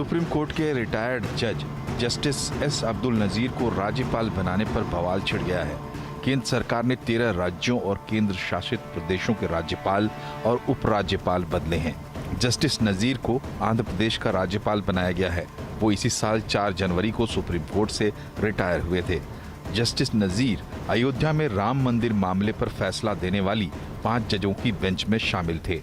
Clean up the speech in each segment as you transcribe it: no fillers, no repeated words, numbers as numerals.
Supreme court के retired जज justice S Abdul Nazeer को राज्यपाल बनाने पर बवाल छिड़ गया है। केंद्र सरकार ने 13 राज्यों और केंद्र शासित प्रदेशों के राज्यपाल और उपराज्यपाल बदले हैं। जस्टिस नजीर को आंध्र प्रदेश का राज्यपाल बनाया गया है। वो इसी साल 4 जनवरी को सुप्रीम कोर्ट से रिटायर हुए थे। जस्टिस नजीर अयोध्या में राम मंदिर मामले पर फैसला देने वाली 5 जजों की बेंच में शामिल थे।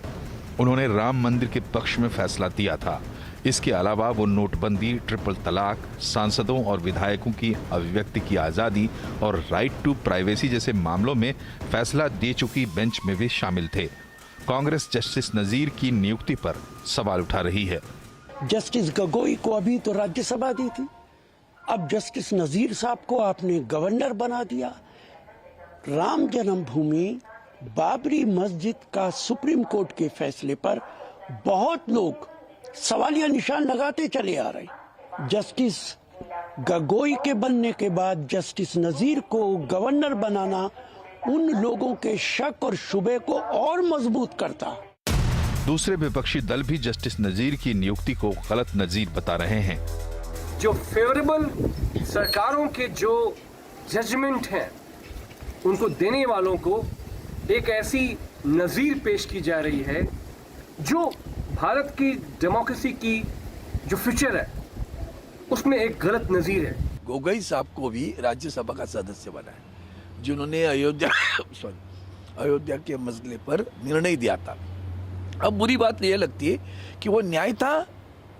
उन्होंने राम मंदिर के पक्ष में फैसला दिया था। इसके अलावा वो नोटबंदी, ट्रिपल तलाक, सांसदों और विधायकों की अभिव्यक्ति की आजादी और राइट टू प्राइवेसी जैसे मामलों में फैसला दे चुकी बेंच में भी शामिल थे। कांग्रेस जस्टिस नजीर की नियुक्ति पर सवाल उठा रही है। जस्टिस गोगोई को अभी तो राज्यसभा दी थी, अब जस्टिस नजीर साहब को आपने गवर्नर बना दिया। राम जन्मभूमि बाबरी मस्जिद का सुप्रीम कोर्ट के फैसले पर बहुत लोग सवालिया निशान लगाते चले आ रहे। जस्टिस गोगोई के बनने के बाद जस्टिस नजीर को गवर्नर बनाना उन लोगों के शक और शुबे को और मजबूत करता। दूसरे विपक्षी दल भी जस्टिस नजीर की नियुक्ति को गलत नजीर बता रहे हैं। जो फेवरेबल सरकारों के जो जजमेंट हैं उनको देने वालों को एक ऐसी नजीर पेश की जा रही है जो भारत की डेमोक्रेसी की जो फ्यूचर है उसमें एक गलत नजीर है। गोगोई साहब को भी राज्यसभा का सदस्य बनाया जिन्होंने अयोध्या के मसले पर निर्णय दिया था। अब बुरी बात यह लगती है कि वो न्याय था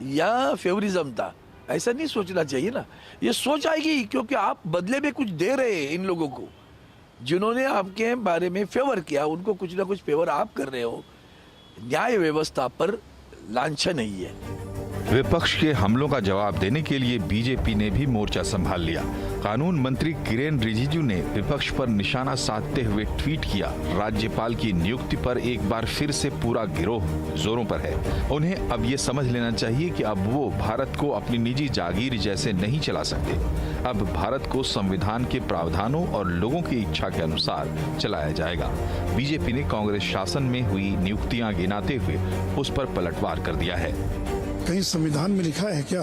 या फेवरिज्म था, ऐसा नहीं सोचना चाहिए ना। ये सोच आएगी क्योंकि आप बदले में कुछ दे रहे हैं इन लोगों को जिन्होंने आपके बारे में फेवर किया, उनको कुछ ना कुछ फेवर आप कर रहे हो। न्याय व्यवस्था पर लांछन नहीं है। विपक्ष के हमलों का जवाब देने के लिए बीजेपी ने भी मोर्चा संभाल लिया। कानून मंत्री किरेन रिजिजू ने विपक्ष पर निशाना साधते हुए ट्वीट किया, राज्यपाल की नियुक्ति पर एक बार फिर से पूरा गिरोह जोरों पर है। उन्हें अब ये समझ लेना चाहिए कि अब वो भारत को अपनी निजी जागीर जैसे नहीं चला सकते। अब भारत को संविधान के प्रावधानों और लोगों की इच्छा के अनुसार चलाया जाएगा। बीजेपी ने कांग्रेस शासन में हुई नियुक्तियां गिनाते हुए उस पर पलटवार कर दिया है। कहीं संविधान में लिखा है क्या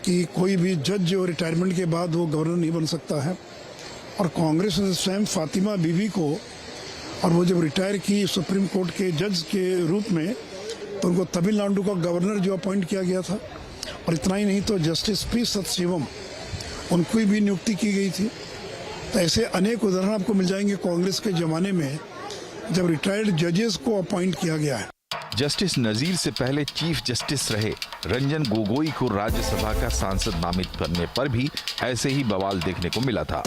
कि कोई भी जज जो रिटायरमेंट के बाद वो गवर्नर नहीं बन सकता है? और कांग्रेस ने स्वयं फातिमा बीवी को, और वो जब रिटायर की सुप्रीम कोर्ट के जज के रूप में, तो उनको तमिलनाडु का गवर्नर जो अपॉइंट किया गया था। और इतना ही नहीं तो जस्टिस पी सतशिवम, उनको भी नियुक्ति की गई थी। तो ऐसे अनेक उदाहरण आपको मिल जाएंगे कांग्रेस के जमाने में जब रिटायर्ड जजेस को अपॉइंट किया गया है। जस्टिस नजीर से पहले चीफ जस्टिस रहे रंजन गोगोई को राज्यसभा का सांसद नामित करने पर भी ऐसे ही बवाल देखने को मिला था।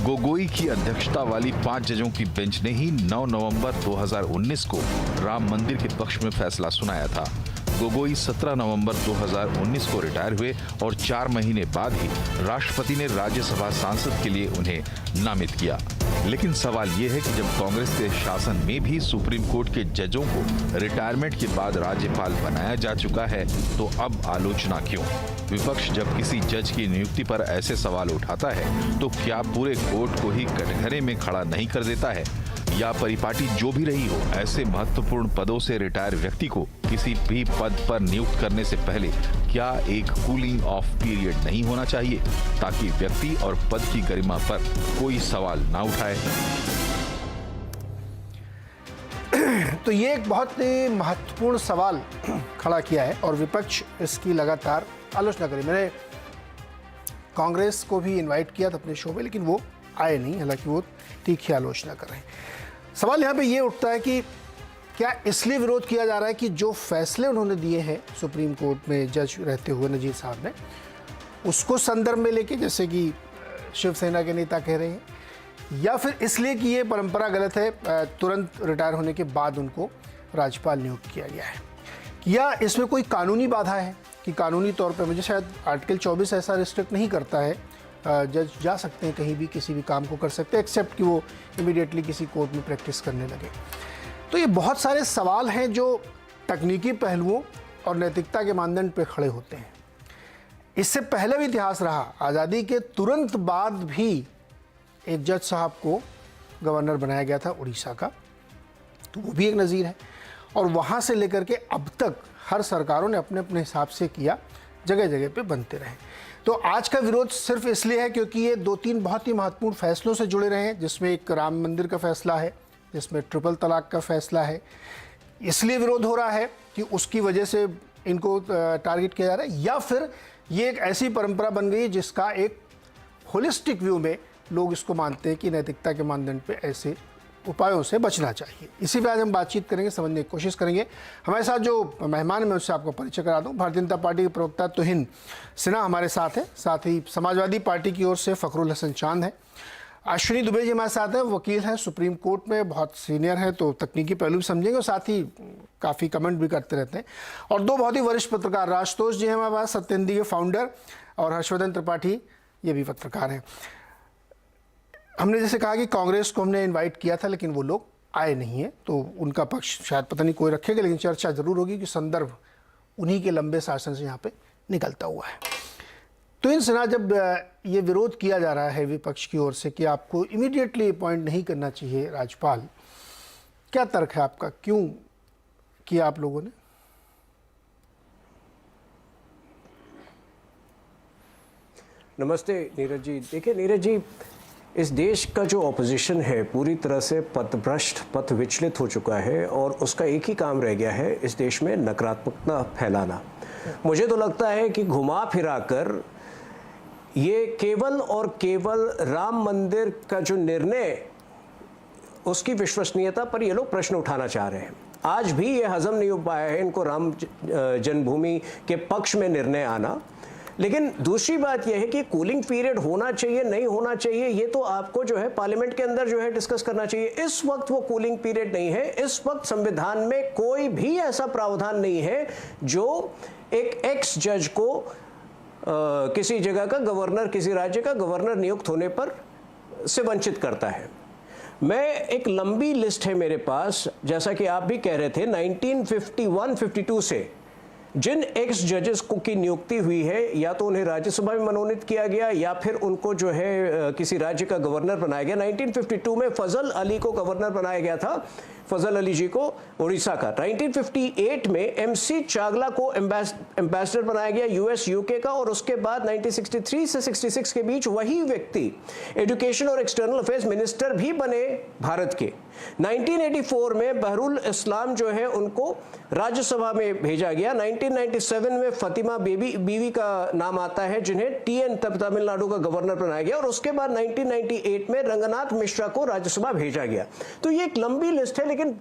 गोगोई की अध्यक्षता वाली 5 जजों की बेंच ने ही 9 नवंबर 2019 को राम मंदिर के पक्ष में फैसला सुनाया था। गोगोई 17 नवंबर 2019 को रिटायर हुए और 4 महीने बाद ही राष्ट्रपति ने राज्यसभा सांसद के लिए उन्हें नामित किया। लेकिन सवाल ये है कि जब कांग्रेस के शासन में भी सुप्रीम कोर्ट के जजों को रिटायरमेंट के बाद राज्यपाल बनाया जा चुका है, तो अब आलोचना क्यों? विपक्ष जब किसी जज की नियुक्ति पर ऐसे सवाल उठाता है तो क्या पूरे कोर्ट को ही कटघरे में खड़ा नहीं कर देता है? या परिपाटी जो भी रही हो, ऐसे महत्वपूर्ण पदों से रिटायर व्यक्ति को किसी भी पद पर नियुक्त करने से पहले क्या एक कूलिंग ऑफ पीरियड नहीं होना चाहिए ताकि व्यक्ति और पद की गरिमा पर कोई सवाल ना उठाए? तो ये एक बहुत ही महत्वपूर्ण सवाल खड़ा किया है और विपक्ष इसकी लगातार आलोचना करी। मैंने कांग्रेस को भी इनवाइट किया था अपने शो में, लेकिन वो आए नहीं, हालांकि वो तीखी आलोचना कर रहे हैं। सवाल यहाँ पे ये उठता है कि क्या इसलिए विरोध किया जा रहा है कि जो फैसले उन्होंने दिए हैं सुप्रीम कोर्ट में जज रहते हुए नजीर साहब ने, उसको संदर्भ में लेके, जैसे कि शिवसेना के नेता कह रहे हैं, या फिर इसलिए कि ये परंपरा गलत है, तुरंत रिटायर होने के बाद उनको राज्यपाल नियुक्त किया गया है, या इसमें कोई कानूनी बाधा है कि कानूनी तौर पर, मुझे शायद आर्टिकल 24 ऐसा रिस्ट्रिक्ट नहीं करता है, जज जा सकते हैं कहीं भी किसी भी काम को कर सकते हैं, एक्सेप्ट कि वो इमीडिएटली किसी कोर्ट में प्रैक्टिस करने लगे। तो ये बहुत सारे सवाल हैं जो तकनीकी पहलुओं और नैतिकता के मानदंड पर खड़े होते हैं। इससे पहले भी इतिहास रहा, आज़ादी के तुरंत बाद भी एक जज साहब को गवर्नर बनाया गया था उड़ीसा का, तो वो भी एक नज़ीर है। और वहाँ से लेकर के अब तक हर सरकारों ने अपने अपने हिसाब से किया, जगह जगह पे बनते रहे। तो आज का विरोध सिर्फ इसलिए है क्योंकि ये 2-3 बहुत ही महत्वपूर्ण फैसलों से जुड़े रहे हैं, जिसमें एक राम मंदिर का फैसला है, जिसमें ट्रिपल तलाक का फैसला है। इसलिए विरोध हो रहा है कि उसकी वजह से इनको टारगेट किया जा रहा है, या फिर ये एक ऐसी परंपरा बन गई जिसका एक होलिस्टिक व्यू में लोग इसको मानते हैं कि नैतिकता के मानदंड पे ऐसे उपायों से बचना चाहिए। इसी पे आज हम बातचीत करेंगे, समझने की कोशिश करेंगे। हमारे साथ जो मेहमान है मैं उससे आपको परिचय करा दूं। भारतीय जनता पार्टी के प्रवक्ता तुहिन सिन्हा हमारे साथ है, साथ ही समाजवादी पार्टी की ओर से फखरुल हसन चांद है। अश्विनी दुबे जी हमारे साथ हैं, वकील हैं, सुप्रीम कोर्ट में बहुत सीनियर हैं, तो तकनीकी पहलू भी समझेंगे और साथ ही काफ़ी कमेंट भी करते रहते हैं। और दो बहुत ही वरिष्ठ पत्रकार, राजतोष जी हैं हमारे पास, सत्यहिंदी के फाउंडर, और हर्षवर्धन त्रिपाठी, ये भी पत्रकार हैं। हमने जैसे कहा कि कांग्रेस को हमने इनवाइट किया था लेकिन वो लोग आए नहीं हैं, तो उनका पक्ष शायद पता नहीं कोई रखेगा, लेकिन चर्चा जरूर होगी कि संदर्भ उन्हीं के लंबे शासन से यहाँ पे निकलता हुआ है। तो इन सिन्हा, जब ये विरोध किया जा रहा है विपक्ष की ओर से कि आपको इमीडिएटली अपॉइंट नहीं करना चाहिए राज्यपाल, क्या तर्क है आपका, क्यों किया आप लोगों ने? नमस्ते नीरज जी। देखिए नीरज जी, इस देश का जो ऑपोजिशन है पूरी तरह से पथभ्रष्ट, पथ विचलित हो चुका है और उसका एक ही काम रह गया है, इस देश में नकारात्मकता फैलाना। मुझे तो लगता है कि घुमा फिरा कर ये केवल और केवल राम मंदिर का जो निर्णय, उसकी विश्वसनीयता पर ये लोग प्रश्न उठाना चाह रहे हैं। आज भी ये हजम नहीं हो पाया है इनको राम जन्मभूमि के पक्ष में निर्णय आना। लेकिन दूसरी बात यह है कि कूलिंग पीरियड होना चाहिए नहीं होना चाहिए, ये तो आपको जो है पार्लियामेंट के अंदर जो है डिस्कस करना चाहिए। इस वक्त वो कूलिंग पीरियड नहीं है। इस वक्त संविधान में कोई भी ऐसा प्रावधान नहीं है जो एक एक्स जज को किसी जगह का गवर्नर, किसी राज्य का गवर्नर नियुक्त होने पर से वंचित करता है। मैं एक लंबी लिस्ट है मेरे पास, जैसा कि आप भी कह रहे थे, 1951-52 से जिन एक्स जजेस को की नियुक्ति हुई है, या तो उन्हें राज्यसभा में मनोनीत किया गया या फिर उनको जो है किसी राज्य का गवर्नर बनाया गया। 1952 में फजल अली को गवर्नर बनाया गया था, फजल अली जी को, उड़ीसा का। 1958 में एमसी चागला को एम्बेसडर बनाया गया यूएस यूके का, और उसके बाद 1963 से 66 के बीच वही व्यक्ति एजुकेशन और एक्सटर्नल अफेयर्स मिनिस्टर भी बने भारत के। 1984 में बहरुल इस्लाम जो है उनको राज्यसभा में भेजा गया। 1997 में फतिमा बीवी का नाम आता है, जिन्हें टीएन तमिलनाडु का गवर्नर बनाया गया, और उसके बाद 1998 में रंगनाथ मिश्रा को राज्यसभा भेजा गया। तो ये एक लंबी लिस्ट है, लेकिन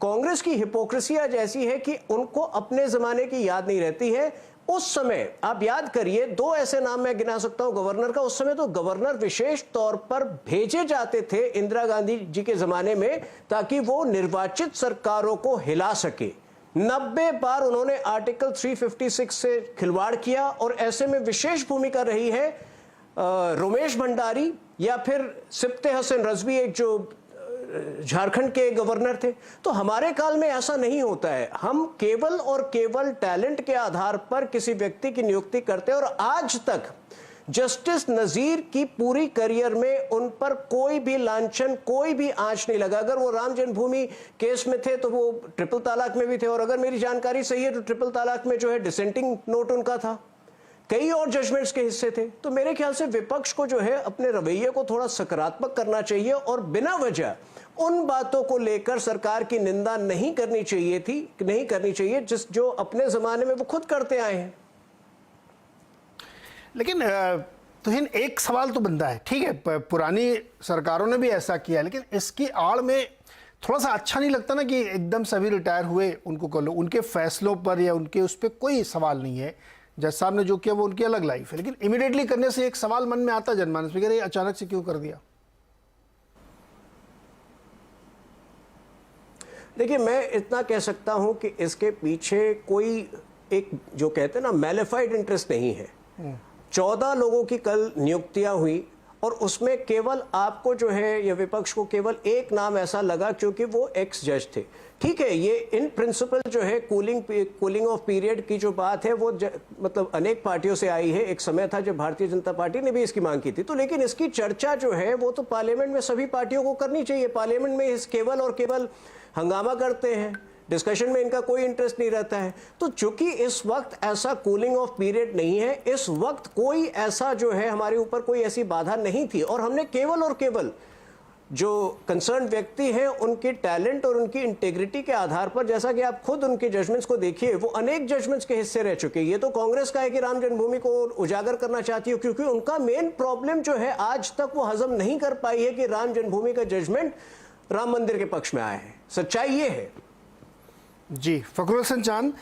कांग्रेस की हिपोक्रेसी आज ऐसी है कि उनको अपने जमाने की याद नहीं रहती है। उस समय आप याद करिए, दो ऐसे नाम मैं गिना सकता हूं गवर्नर का। उस समय तो गवर्नर विशेष तौर पर भेजे जाते थे इंदिरा गांधी जी के जमाने में, ताकि वो निर्वाचित सरकारों को हिला सके। 90 बार उन्होंने आर्टिकल 356 से खिलवाड़ किया, और ऐसे में विशेष भूमिका रही है रोमेश भंडारी या फिर सिप्ते हसन रजवी, एक जो झारखंड के गवर्नर थे। तो हमारे काल में ऐसा नहीं होता है। हम केवल और केवल टैलेंट के आधार पर किसी व्यक्ति की नियुक्ति करते हैं, और आज तक जस्टिस नजीर की पूरी करियर में उन पर कोई भी लांछन, कोई भी आंच नहीं लगा। अगर वो राम जन्मभूमि केस में थे तो वो ट्रिपल तलाक में भी थे, और अगर मेरी जानकारी सही है तो ट्रिपल तलाक में जो है डिसेंटिंग नोट उनका था, कई और जजमेंट्स के हिस्से थे। तो मेरे ख्याल से विपक्ष को जो है अपने रवैये को थोड़ा सकारात्मक करना चाहिए, और बिना वजह उन बातों को लेकर सरकार की निंदा नहीं करनी चाहिए जो अपने जमाने में वो खुद करते आए हैं। लेकिन तुहिन, एक सवाल तो बनता है, ठीक है पुरानी सरकारों ने भी ऐसा किया, लेकिन इसकी आड़ में थोड़ा सा अच्छा नहीं लगता ना कि एकदम सभी रिटायर हुए, उनको कर लो, उनके फैसलों पर या उनके उस पर कोई सवाल नहीं है। जज साहब ने जो किया वो उनकी अलग लाइफ है, लेकिन इमीडिएटली करने से एक सवाल मन में आता जनमानस में, ये अचानक से क्यों कर दिया? देखिए, मैं इतना कह सकता हूं कि इसके पीछे कोई एक जो कहते हैं ना मैलिफाइड इंटरेस्ट नहीं है। 14 लोगों की कल नियुक्तियां हुई, और उसमें केवल आपको जो है या विपक्ष को केवल एक नाम ऐसा लगा क्योंकि वो एक्स जज थे। ठीक है, ये इन प्रिंसिपल जो है कूलिंग ऑफ पीरियड की जो बात है वो मतलब अनेक पार्टियों से आई है। एक समय था जब भारतीय जनता पार्टी ने भी इसकी मांग की थी, तो लेकिन इसकी चर्चा जो है वो तो पार्लियामेंट में सभी पार्टियों को करनी चाहिए। पार्लियामेंट में इस केवल और केवल हंगामा करते हैं, डिस्कशन में इनका कोई इंटरेस्ट नहीं रहता है। तो चूंकि इस वक्त ऐसा कूलिंग ऑफ पीरियड नहीं है, इस वक्त कोई ऐसा जो है हमारे ऊपर कोई ऐसी बाधा नहीं थी, और हमने केवल और केवल जो कंसर्न व्यक्ति हैं उनके टैलेंट और उनकी इंटेग्रिटी के आधार पर, जैसा कि आप खुद उनके जजमेंट्स को देखिए, वो अनेक जजमेंट्स के हिस्से रह चुके हैं। ये तो कांग्रेस का है कि राम जन्मभूमि को उजागर करना चाहती है, क्योंकि उनका मेन प्रॉब्लम जो है आज तक वो हजम नहीं कर पाई है कि राम जन्मभूमि का जजमेंट राम मंदिर के पक्ष में आया है। सच्चाई ये है। जी, फखरुल हसन चांद,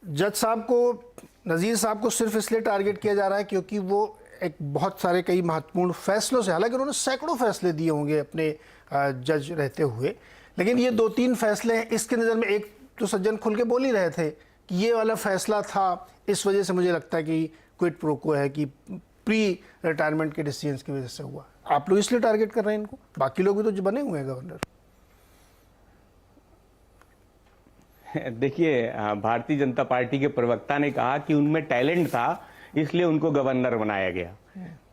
जज साहब को, नज़ीर साहब को सिर्फ इसलिए टारगेट किया जा रहा है क्योंकि वो एक बहुत सारे कई महत्वपूर्ण फैसलों से, हालांकि उन्होंने सैकड़ों फैसले दिए होंगे अपने जज रहते हुए, लेकिन ये 2-3 फैसले हैं, इसके नज़र में एक तो सज्जन खुल के बोल ही रहे थे कि ये वाला फैसला था, इस वजह से मुझे लगता है कि क्विट प्रोको है, कि प्री रिटायरमेंट के डिसीजंस की वजह से हुआ। आप लोग इसलिए टारगेट कर रहे हैं इनको, बाकी लोग भी तो बने हुए हैं गवर्नर। देखिए, भारतीय जनता पार्टी के प्रवक्ता ने कहा कि उनमें टैलेंट था इसलिए उनको गवर्नर बनाया गया।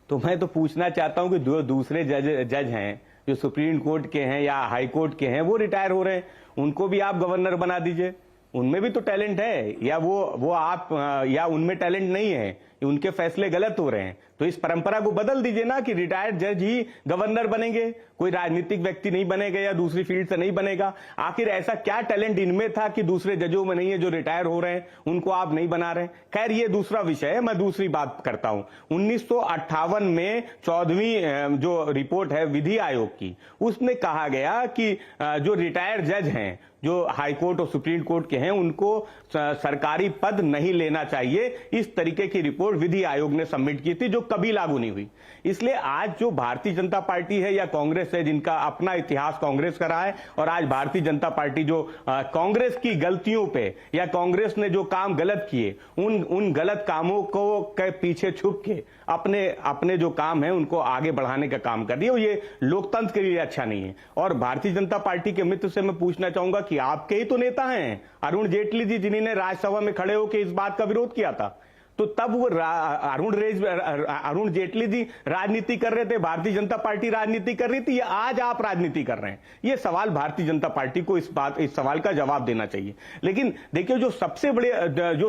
तो मैं तो पूछना चाहता हूं कि जो दूसरे जज हैं, जो सुप्रीम कोर्ट के हैं या हाई कोर्ट के हैं, वो रिटायर हो रहे हैं, उनको भी आप गवर्नर बना दीजिए। उनमें भी तो टैलेंट है, या वो आप, या उनमें टैलेंट नहीं है, उनके फैसले गलत हो रहे हैं, तो इस परंपरा को बदल दीजिए ना कि रिटायर्ड जज ही गवर्नर बनेंगे, कोई राजनीतिक व्यक्ति नहीं बनेगा या दूसरी फील्ड से नहीं बनेगा। आखिर ऐसा क्या टैलेंट इनमें था कि दूसरे जजों में नहीं है, जो रिटायर हो रहे हैं उनको आप नहीं बना रहे? खैर, ये दूसरा विषय है, मैं दूसरी बात करता हूं। 1958 में 14वीं जो रिपोर्ट है विधि आयोग की, उसमें कहा गया कि जो रिटायर्ड जज हैं, जो हाई कोर्ट और सुप्रीम कोर्ट के हैं, उनको सरकारी पद नहीं लेना चाहिए। इस तरीके की रिपोर्ट विधि आयोग ने सबमिट की थी, जो कभी लागू नहीं हुई। इसलिए आज जो भारतीय जनता पार्टी है या कांग्रेस है, जिनका अपना इतिहास कांग्रेस का रहा है, और आज भारतीय जनता पार्टी जो कांग्रेस की गलतियों पे या कांग्रेस ने जो काम गलत किए, उन गलत कामों को के पीछे छुप के अपने जो काम है उनको आगे बढ़ाने का काम कर रही है, और ये लोकतंत्र के लिए अच्छा नहीं है। और भारतीय जनता पार्टी के मित्र से मैं पूछना चाहूंगा कि आपके ही तो नेता हैं अरुण जेटली जी, जिन्होंने राज्यसभा में खड़े होकर इस बात का विरोध किया था। तो तब वो अरुण जेटली जी राजनीति कर रहे थे, भारतीय जनता पार्टी राजनीति कर रही थी, या आज आप राजनीति कर रहे हैं? ये सवाल भारतीय जनता पार्टी को इस सवाल का जवाब देना चाहिए। लेकिन देखिए, जो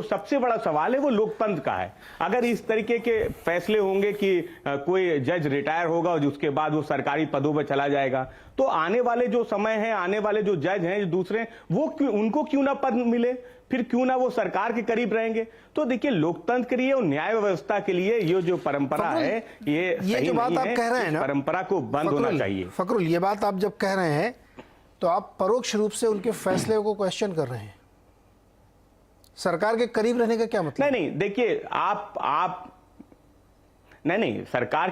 सबसे बड़ा सवाल है वो लोकतंत्र का है। अगर इस तरीके के फैसले होंगे कि कोई जज रिटायर होगा और उसके बाद वो सरकारी पदों पर चला जाएगा, तो आने वाले जो समय है, आने वाले जो जज हैं दूसरे, वो उनको क्यों ना पद मिले, फिर क्यों ना वो सरकार के करीब रहेंगे? तो देखिए, लोकतंत्र के लिए और न्याय व्यवस्था के लिए ये जो परंपरा है, ये जो बात आप कह रहे हैं ना, परंपरा को बंद होना चाहिए। फखरुल, ये बात आप जब कह रहे हैं तो आप परोक्ष रूप से उनके फैसले को क्वेश्चन कर रहे हैं। सरकार के करीब रहने का क्या मतलब? नहीं, देखिए, आप नहीं, सरकार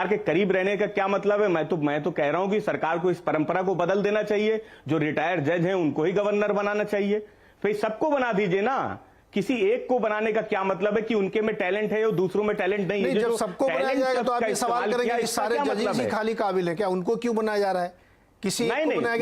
के करीब रहने का क्या मतलब है? मैं तो कह रहा हूं कि सरकार को इस परंपरा को बदल देना चाहिए। जो रिटायर्ड जज हैं उनको ही गवर्नर बनाना चाहिए। फिर सबको बना दीजिए ना, किसी एक को बनाने का क्या मतलब है कि उनके में टैलेंट है और दूसरों में टैलेंट नहीं है? जब सबको बनाया जाएगा तो आप ये सवाल करेंगे कि सारे जजेस ही खाली काबिल है क्या? उनको क्यों बनाया जा रहा है? किसी नहीं, मैं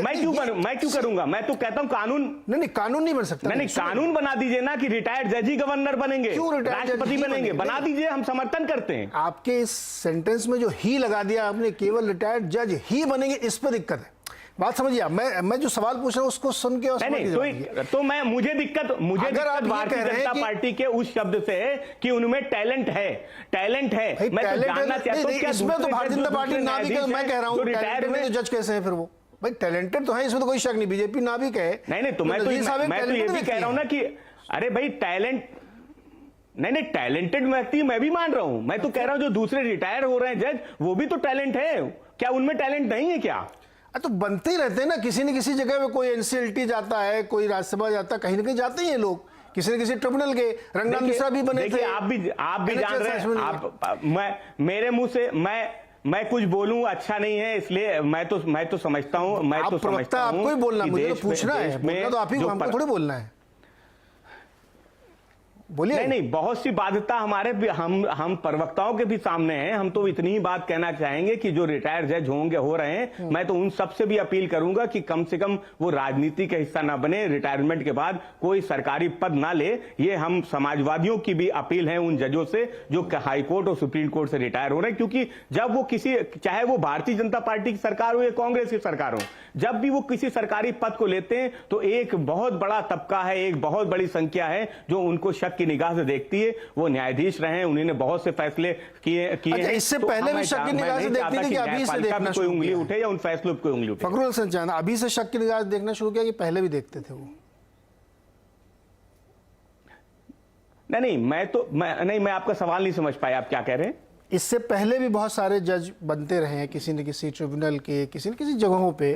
क्यों करूंगा? मैं तो कहता हूं कानून नहीं, कानून नहीं बन सकता। नहीं, कानून बना दीजिए ना कि रिटायर्ड जज ही गवर्नर बनेंगे, राष्ट्रपति बनेंगे, बना दीजिए, हम समर्थन करते हैं। आपके इस सेंटेंस में जो ही लगा दिया आपने, केवल रिटायर्ड जज ही बनेंगे, इस पर दिक्कत है। बात समझिए, मैं जो सवाल पूछ रहा हूं उसको सुन के तो मुझे दिक्कत भारतीय जनता पार्टी के उस शब्द से कि उनमें टैलेंट है। मैं तो जानना चाहता हूं क्या इसमें तो भारतीय जनता पार्टी ना भी कहे, मैं कह रहा हूं रिटायर्ड में तो जज कैसे हैं फिर वो? भाई टैलेंटेड तो है, इसमें तो कोई शक नहीं, बीजेपी ना भी कहे। नहीं, तो मैं तो ये भी कह रहा हूं ना कि अरे भाई टैलेंट, नहीं, टैलेंटेड व्यक्ति मैं भी मान रहा हूं। मैं तो कह रहा हूं जो दूसरे रिटायर हो रहे हैं जज, वो भी तो टैलेंट है। क्या उनमें टैलेंट नहीं है क्या? तो बनते ही रहते हैं ना, किसी न किसी जगह पे कोई एनसीएलटी जाता है, कोई राज्यसभा जाता है, कहीं ना कहीं जाते ही हैं लोग, किसी न किसी ट्रिब्यूनल के। रंगनाथ मिश्रा भी बने थे। आप भी जान रहे हैं, मेरे मुंह से मैं कुछ बोलूं अच्छा नहीं है, इसलिए मैं तो समझता हूं, आपको ही बोलना, मुझे तो पूछना है, बोलना तो आप ही को, हमको थोड़ी बोलना है। बोलिए। नहीं नहीं, बहुत सी बाध्यता हमारे भी, हम प्रवक्ताओं के भी सामने हैं। हम तो इतनी ही बात कहना चाहेंगे कि जो रिटायर्ड जज हो रहे हैं, मैं तो उन सबसे भी अपील करूंगा कि कम से कम वो राजनीति का हिस्सा ना बने, रिटायरमेंट के बाद कोई सरकारी पद ना ले। ये हम समाजवादियों की भी अपील है उन जजों से जो हाईकोर्ट और सुप्रीम कोर्ट से रिटायर हो रहे हैं, क्योंकि जब वो किसी, चाहे वो भारतीय जनता पार्टी की सरकार हो या कांग्रेस की सरकार हो, जब भी वो किसी सरकारी पद को लेते हैं तो एक बहुत बड़ा तबका है, एक बहुत बड़ी संख्या है जो उनको शक की निगाह से देखती है। वो न्यायाधीश रहे हैं, उन्होंने बहुत से फैसले किए अच्छा, हैं। इससे तो पहले भी मैं शक की निगाह से देखती थी कि अभी से देखना कोई शुरू उंगली किया? उठे या उन फैसलों पर कोई उंगली उठे? फखरुल हसन चांद, अभी से शक की निगाह से देखना शुरू किया कि पहले भी देखते थे वो? नहीं, मैं आपका सवाल नहीं समझ पाया, आप क्या कह रहे हैं? इससे पहले भी बहुत सारे जज बनते रहे हैं किसी न किसी ट्रिब्यूनल के, किसी न किसी जगहों पे,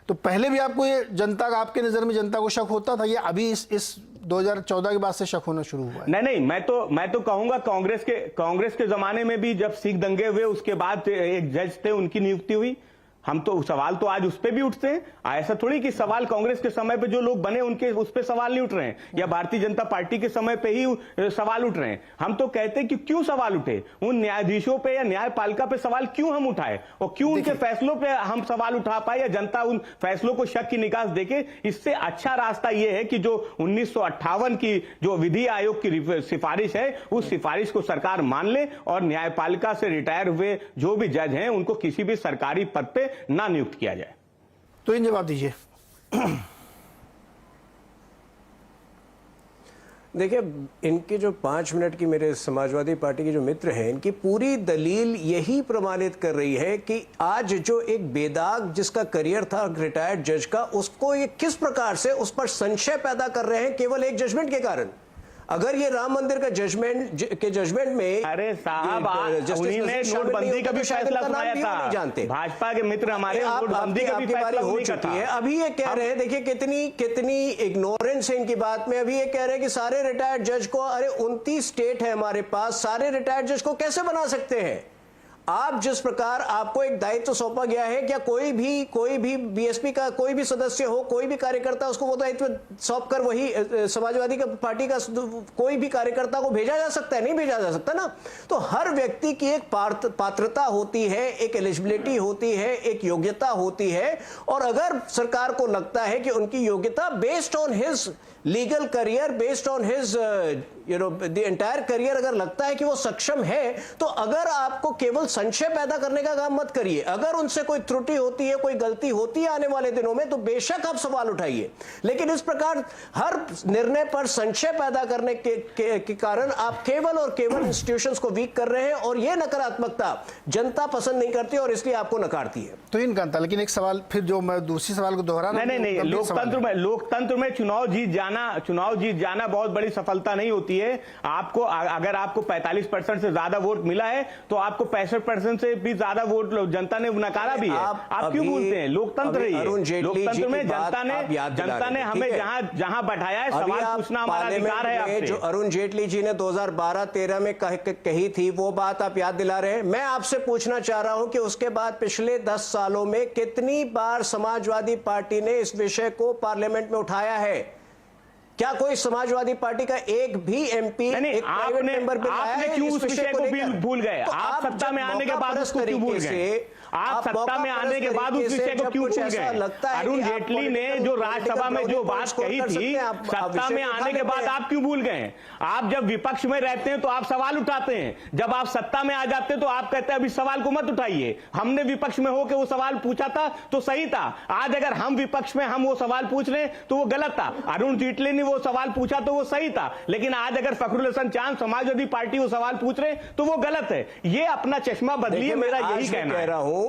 तो पहले भी आपको ये जनता का, आपके नजर में जनता को शक होता था, ये अभी इस 2014 के बाद से शक होना शुरू हुआ है? नहीं, मैं तो कहूंगा कांग्रेस के जमाने में भी जब सिख दंगे हुए उसके बाद एक जज थे, उनकी नियुक्ति हुई। हम तो सवाल तो आज उस पे भी उठते हैं। ऐसा थोड़ी कि सवाल कांग्रेस के समय पे जो लोग बने उनके उस पे सवाल नहीं उठ रहे हैं, या भारतीय जनता पार्टी के समय पे ही सवाल उठ रहे हैं। हम तो कहते हैं कि क्यों सवाल उठे, उन न्यायाधीशों पे या न्यायपालिका पे सवाल क्यों हम उठाए, और क्यों उनके फैसलों पे हम सवाल उठा पाए या जनता उन फैसलों को शक की निगाह से देखे। इससे अच्छा रास्ता यह है कि जो 1958 की जो विधि आयोग की सिफारिश है, उस सिफारिश को सरकार मान ले और न्यायपालिका से रिटायर हुए जो भी जज हैं उनको किसी भी सरकारी पद पे ना नियुक्त किया जाए। तो इन जवाब दीजिए। देखिए, इनके जो 5 मिनट की मेरे समाजवादी पार्टी के जो मित्र हैं, इनकी पूरी दलील यही प्रमाणित कर रही है कि आज जो एक बेदाग जिसका करियर था रिटायर्ड जज का, उसको ये किस प्रकार से उस पर संशय पैदा कर रहे हैं केवल एक जजमेंट के कारण। अगर ये राम मंदिर का जजमेंट में, अरे साहब, उन्होंने नोटबंदी का भी फैसला सुनाया था। भाजपा के मित्र हमारे नोटबंदी का भी फैसला हो चुकी है। अभी ये कह रहे हैं, देखिए कितनी इग्नोरेंस है इनकी बात में। अभी ये कह रहे हैं कि सारे रिटायर्ड जज को, अरे 29 स्टेट है हमारे पास, सारे रिटायर्ड जज को कैसे बना सकते हैं आप? जिस प्रकार आपको एक दायित्व सौंपा गया है, क्या कोई भी बीएसपी का कोई भी सदस्य हो, कोई भी कार्यकर्ता, उसको वो दायित्व सौंपकर वही समाजवादी पार्टी का कोई भी कार्यकर्ता को भेजा जा सकता है? नहीं भेजा जा सकता ना। तो हर व्यक्ति की एक पात्रता होती है, एक एलिजिबिलिटी होती है, एक योग्यता होती है, और अगर सरकार को लगता है कि उनकी योग्यता based on his legal career, based on his the entire career, अगर लगता है कि वो सक्षम है, तो अगर आपको केवल संशय पैदा करने का काम मत करिए। अगर उनसे कोई त्रुटि होती है, कोई गलती होती है आने वाले दिनों में, तो बेशक आप सवाल उठाइए, लेकिन इस प्रकार हर निर्णय पर संशय पैदा करने के कारण आप केवल और केवल इंस्टीट्यूशंस को वीक कर रहे हैं, और यह नकारात्मकता जनता पसंद नहीं करती और इसलिए आपको नकारती है। तो इनका अंतर, लेकिन एक सवाल फिर जो मैं दूसरी सवाल को दोहरा, नहीं, लोकतंत्र में चुनाव जीत जाना बहुत बड़ी सफलता नहीं होती है। आपको, अगर आपको 45% से ज्यादा वोट मिला है तो आपको 65% से भी ज्यादा वोट जनता ने नकारा भी है। आप क्यों बोलते हैं? लोकतंत्र ही है। लोकतंत्र में जनता ने हमें जहां बैठाया है, सवाल पूछना हमारा अधिकार है आपसे। जो अरुण जेटली जी ने 2012-13 में कही थी, वो बात आप याद दिला रहे हैं। मैं आपसे पूछना चाह रहा हूं कि उसके बाद पिछले 10 सालों में कितनी बार समाजवादी पार्टी ने इस विषय को पार्लियामेंट में उठाया है? क्या कोई समाजवादी पार्टी का एक भी एमपी, एक प्राइवेट मेंबर बिल आया है? क्यों उस विषय को भूल गए? आप सत्ता में आने के बाद उसको क्यों भूल गए? आप सत्ता में आने के बाद उस विषय को क्यों भूल गए? अरुण जेटली ने जो राज्यसभा में जो बात कही थी, सत्ता में आने के बाद आप क्यों भूल गए? आप जब विपक्ष में रहते हैं तो आप सवाल उठाते हैं, जब आप सत्ता में आ जाते हैं तो आप कहते हैं अभी सवाल को मत उठाइए। हमने विपक्ष में होकर वो सवाल पूछा था तो सही था। आज अगर हम विपक्ष में हम वो सवाल पूछ रहे हैं तो वो गलत था। अरुण जेटली ने वो सवाल पूछा तो वो सही था, लेकिन आज अगर फखरुल हसन चांद समाजवादी पार्टी वो सवाल पूछ रहे हैं तो वो गलत है। ये अपना चश्मा बदलिए, मेरा यही कहना है। कह रहा हूं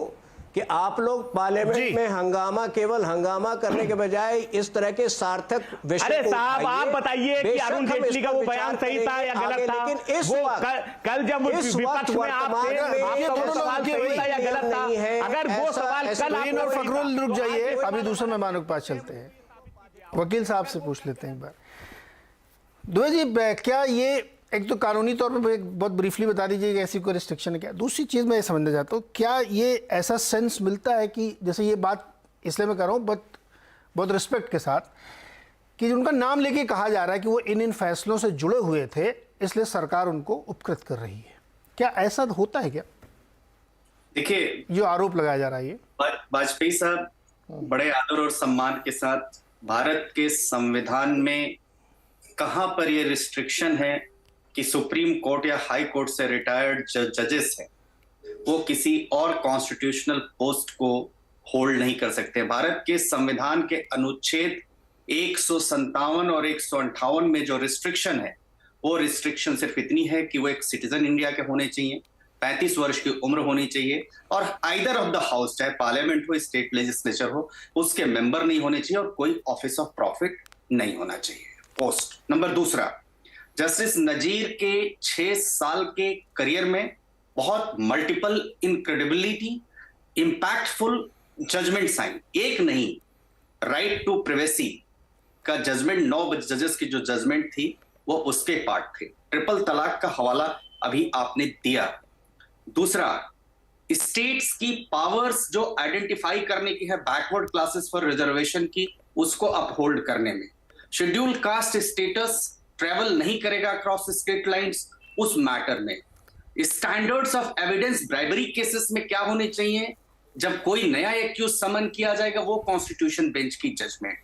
कि आप लोग पार्लियामेंट में हंगामा, केवल हंगामा करने के बजाय इस तरह के सार्थक विषय अरे साहब, आप बताइए कि अरुण जेटली का वो बयान सही था या गलत था? लेकिन इस वो वक्त कल जब विपक्ष में आप थे, आपका वो सवाल सही था या गलत था? अगर वो सवाल कल, फखरुल रुक जाइए, अभी दूसरे मेहमानों के पास चलते हैं। वकील साहब से पूछ लेते हैं एक बार। दुबे जी, क्या ये, एक तो कानूनी तौर पर बहुत ब्रीफली बता दीजिए कि ऐसी कोई रिस्ट्रिक्शन है क्या? दूसरी चीज़ मैं ये समझना चाहता हूँ, क्या ये ऐसा सेंस मिलता है कि, जैसे ये बात इसलिए मैं कर रहा हूँ बहुत रिस्पेक्ट के साथ, कि उनका नाम लेके कहा जा रहा है कि वो इन फैसलों से जुड़े हुए थे, इसलिए सरकार उनको उपकृत कर रही है। क्या ऐसा होता है क्या? देखिए, जो आरोप लगाया जा रहा है ये वाजपेयी साहब बड़े आदर और सम्मान के साथ भारत के संविधान में कहां पर ये रिस्ट्रिक्शन है कि सुप्रीम कोर्ट या हाई कोर्ट से रिटायर्ड जजेस हैं वो किसी और कॉन्स्टिट्यूशनल पोस्ट को होल्ड नहीं कर सकते। भारत के संविधान के अनुच्छेद 157 और 158 में जो रिस्ट्रिक्शन है वो रिस्ट्रिक्शन सिर्फ इतनी है कि वो एक सिटीजन इंडिया के होने चाहिए, 35 वर्ष की उम्र होनी चाहिए और आइदर ऑफ द हाउस, चाहे पार्लियामेंट हो, स्टेट लेजिस्लेचर हो, उसके मेंबर नहीं होने चाहिए और कोई ऑफिस ऑफ प्रॉफिट नहीं होना चाहिए पोस्ट। नंबर दूसरा, जस्टिस नजीर के 6 साल के करियर में बहुत मल्टीपल इनक्रेडिबिलिटी इंपैक्टफुल जजमेंट साइन, एक नहीं, राइट टू प्राइवेसी का जजमेंट, 9 जजेस की जो जजमेंट थी वो उसके पार्ट थे। ट्रिपल तलाक का हवाला अभी आपने दिया। दूसरा, स्टेट्स की पावर्स जो आइडेंटिफाई करने की है बैकवर्ड क्लासेस फॉर रिजर्वेशन की, उसको अपहोल्ड करने में। शेड्यूल कास्ट स्टेटस ट्रेवल नहीं करेगा अक्रॉस स्टेट लाइंस उस मैटर में। Standards of evidence bribery cases में क्या होने चाहिए, जब कोई नया एक्यूज समन किया जाएगा वो कॉन्स्टिट्यूशन बेंच की judgment.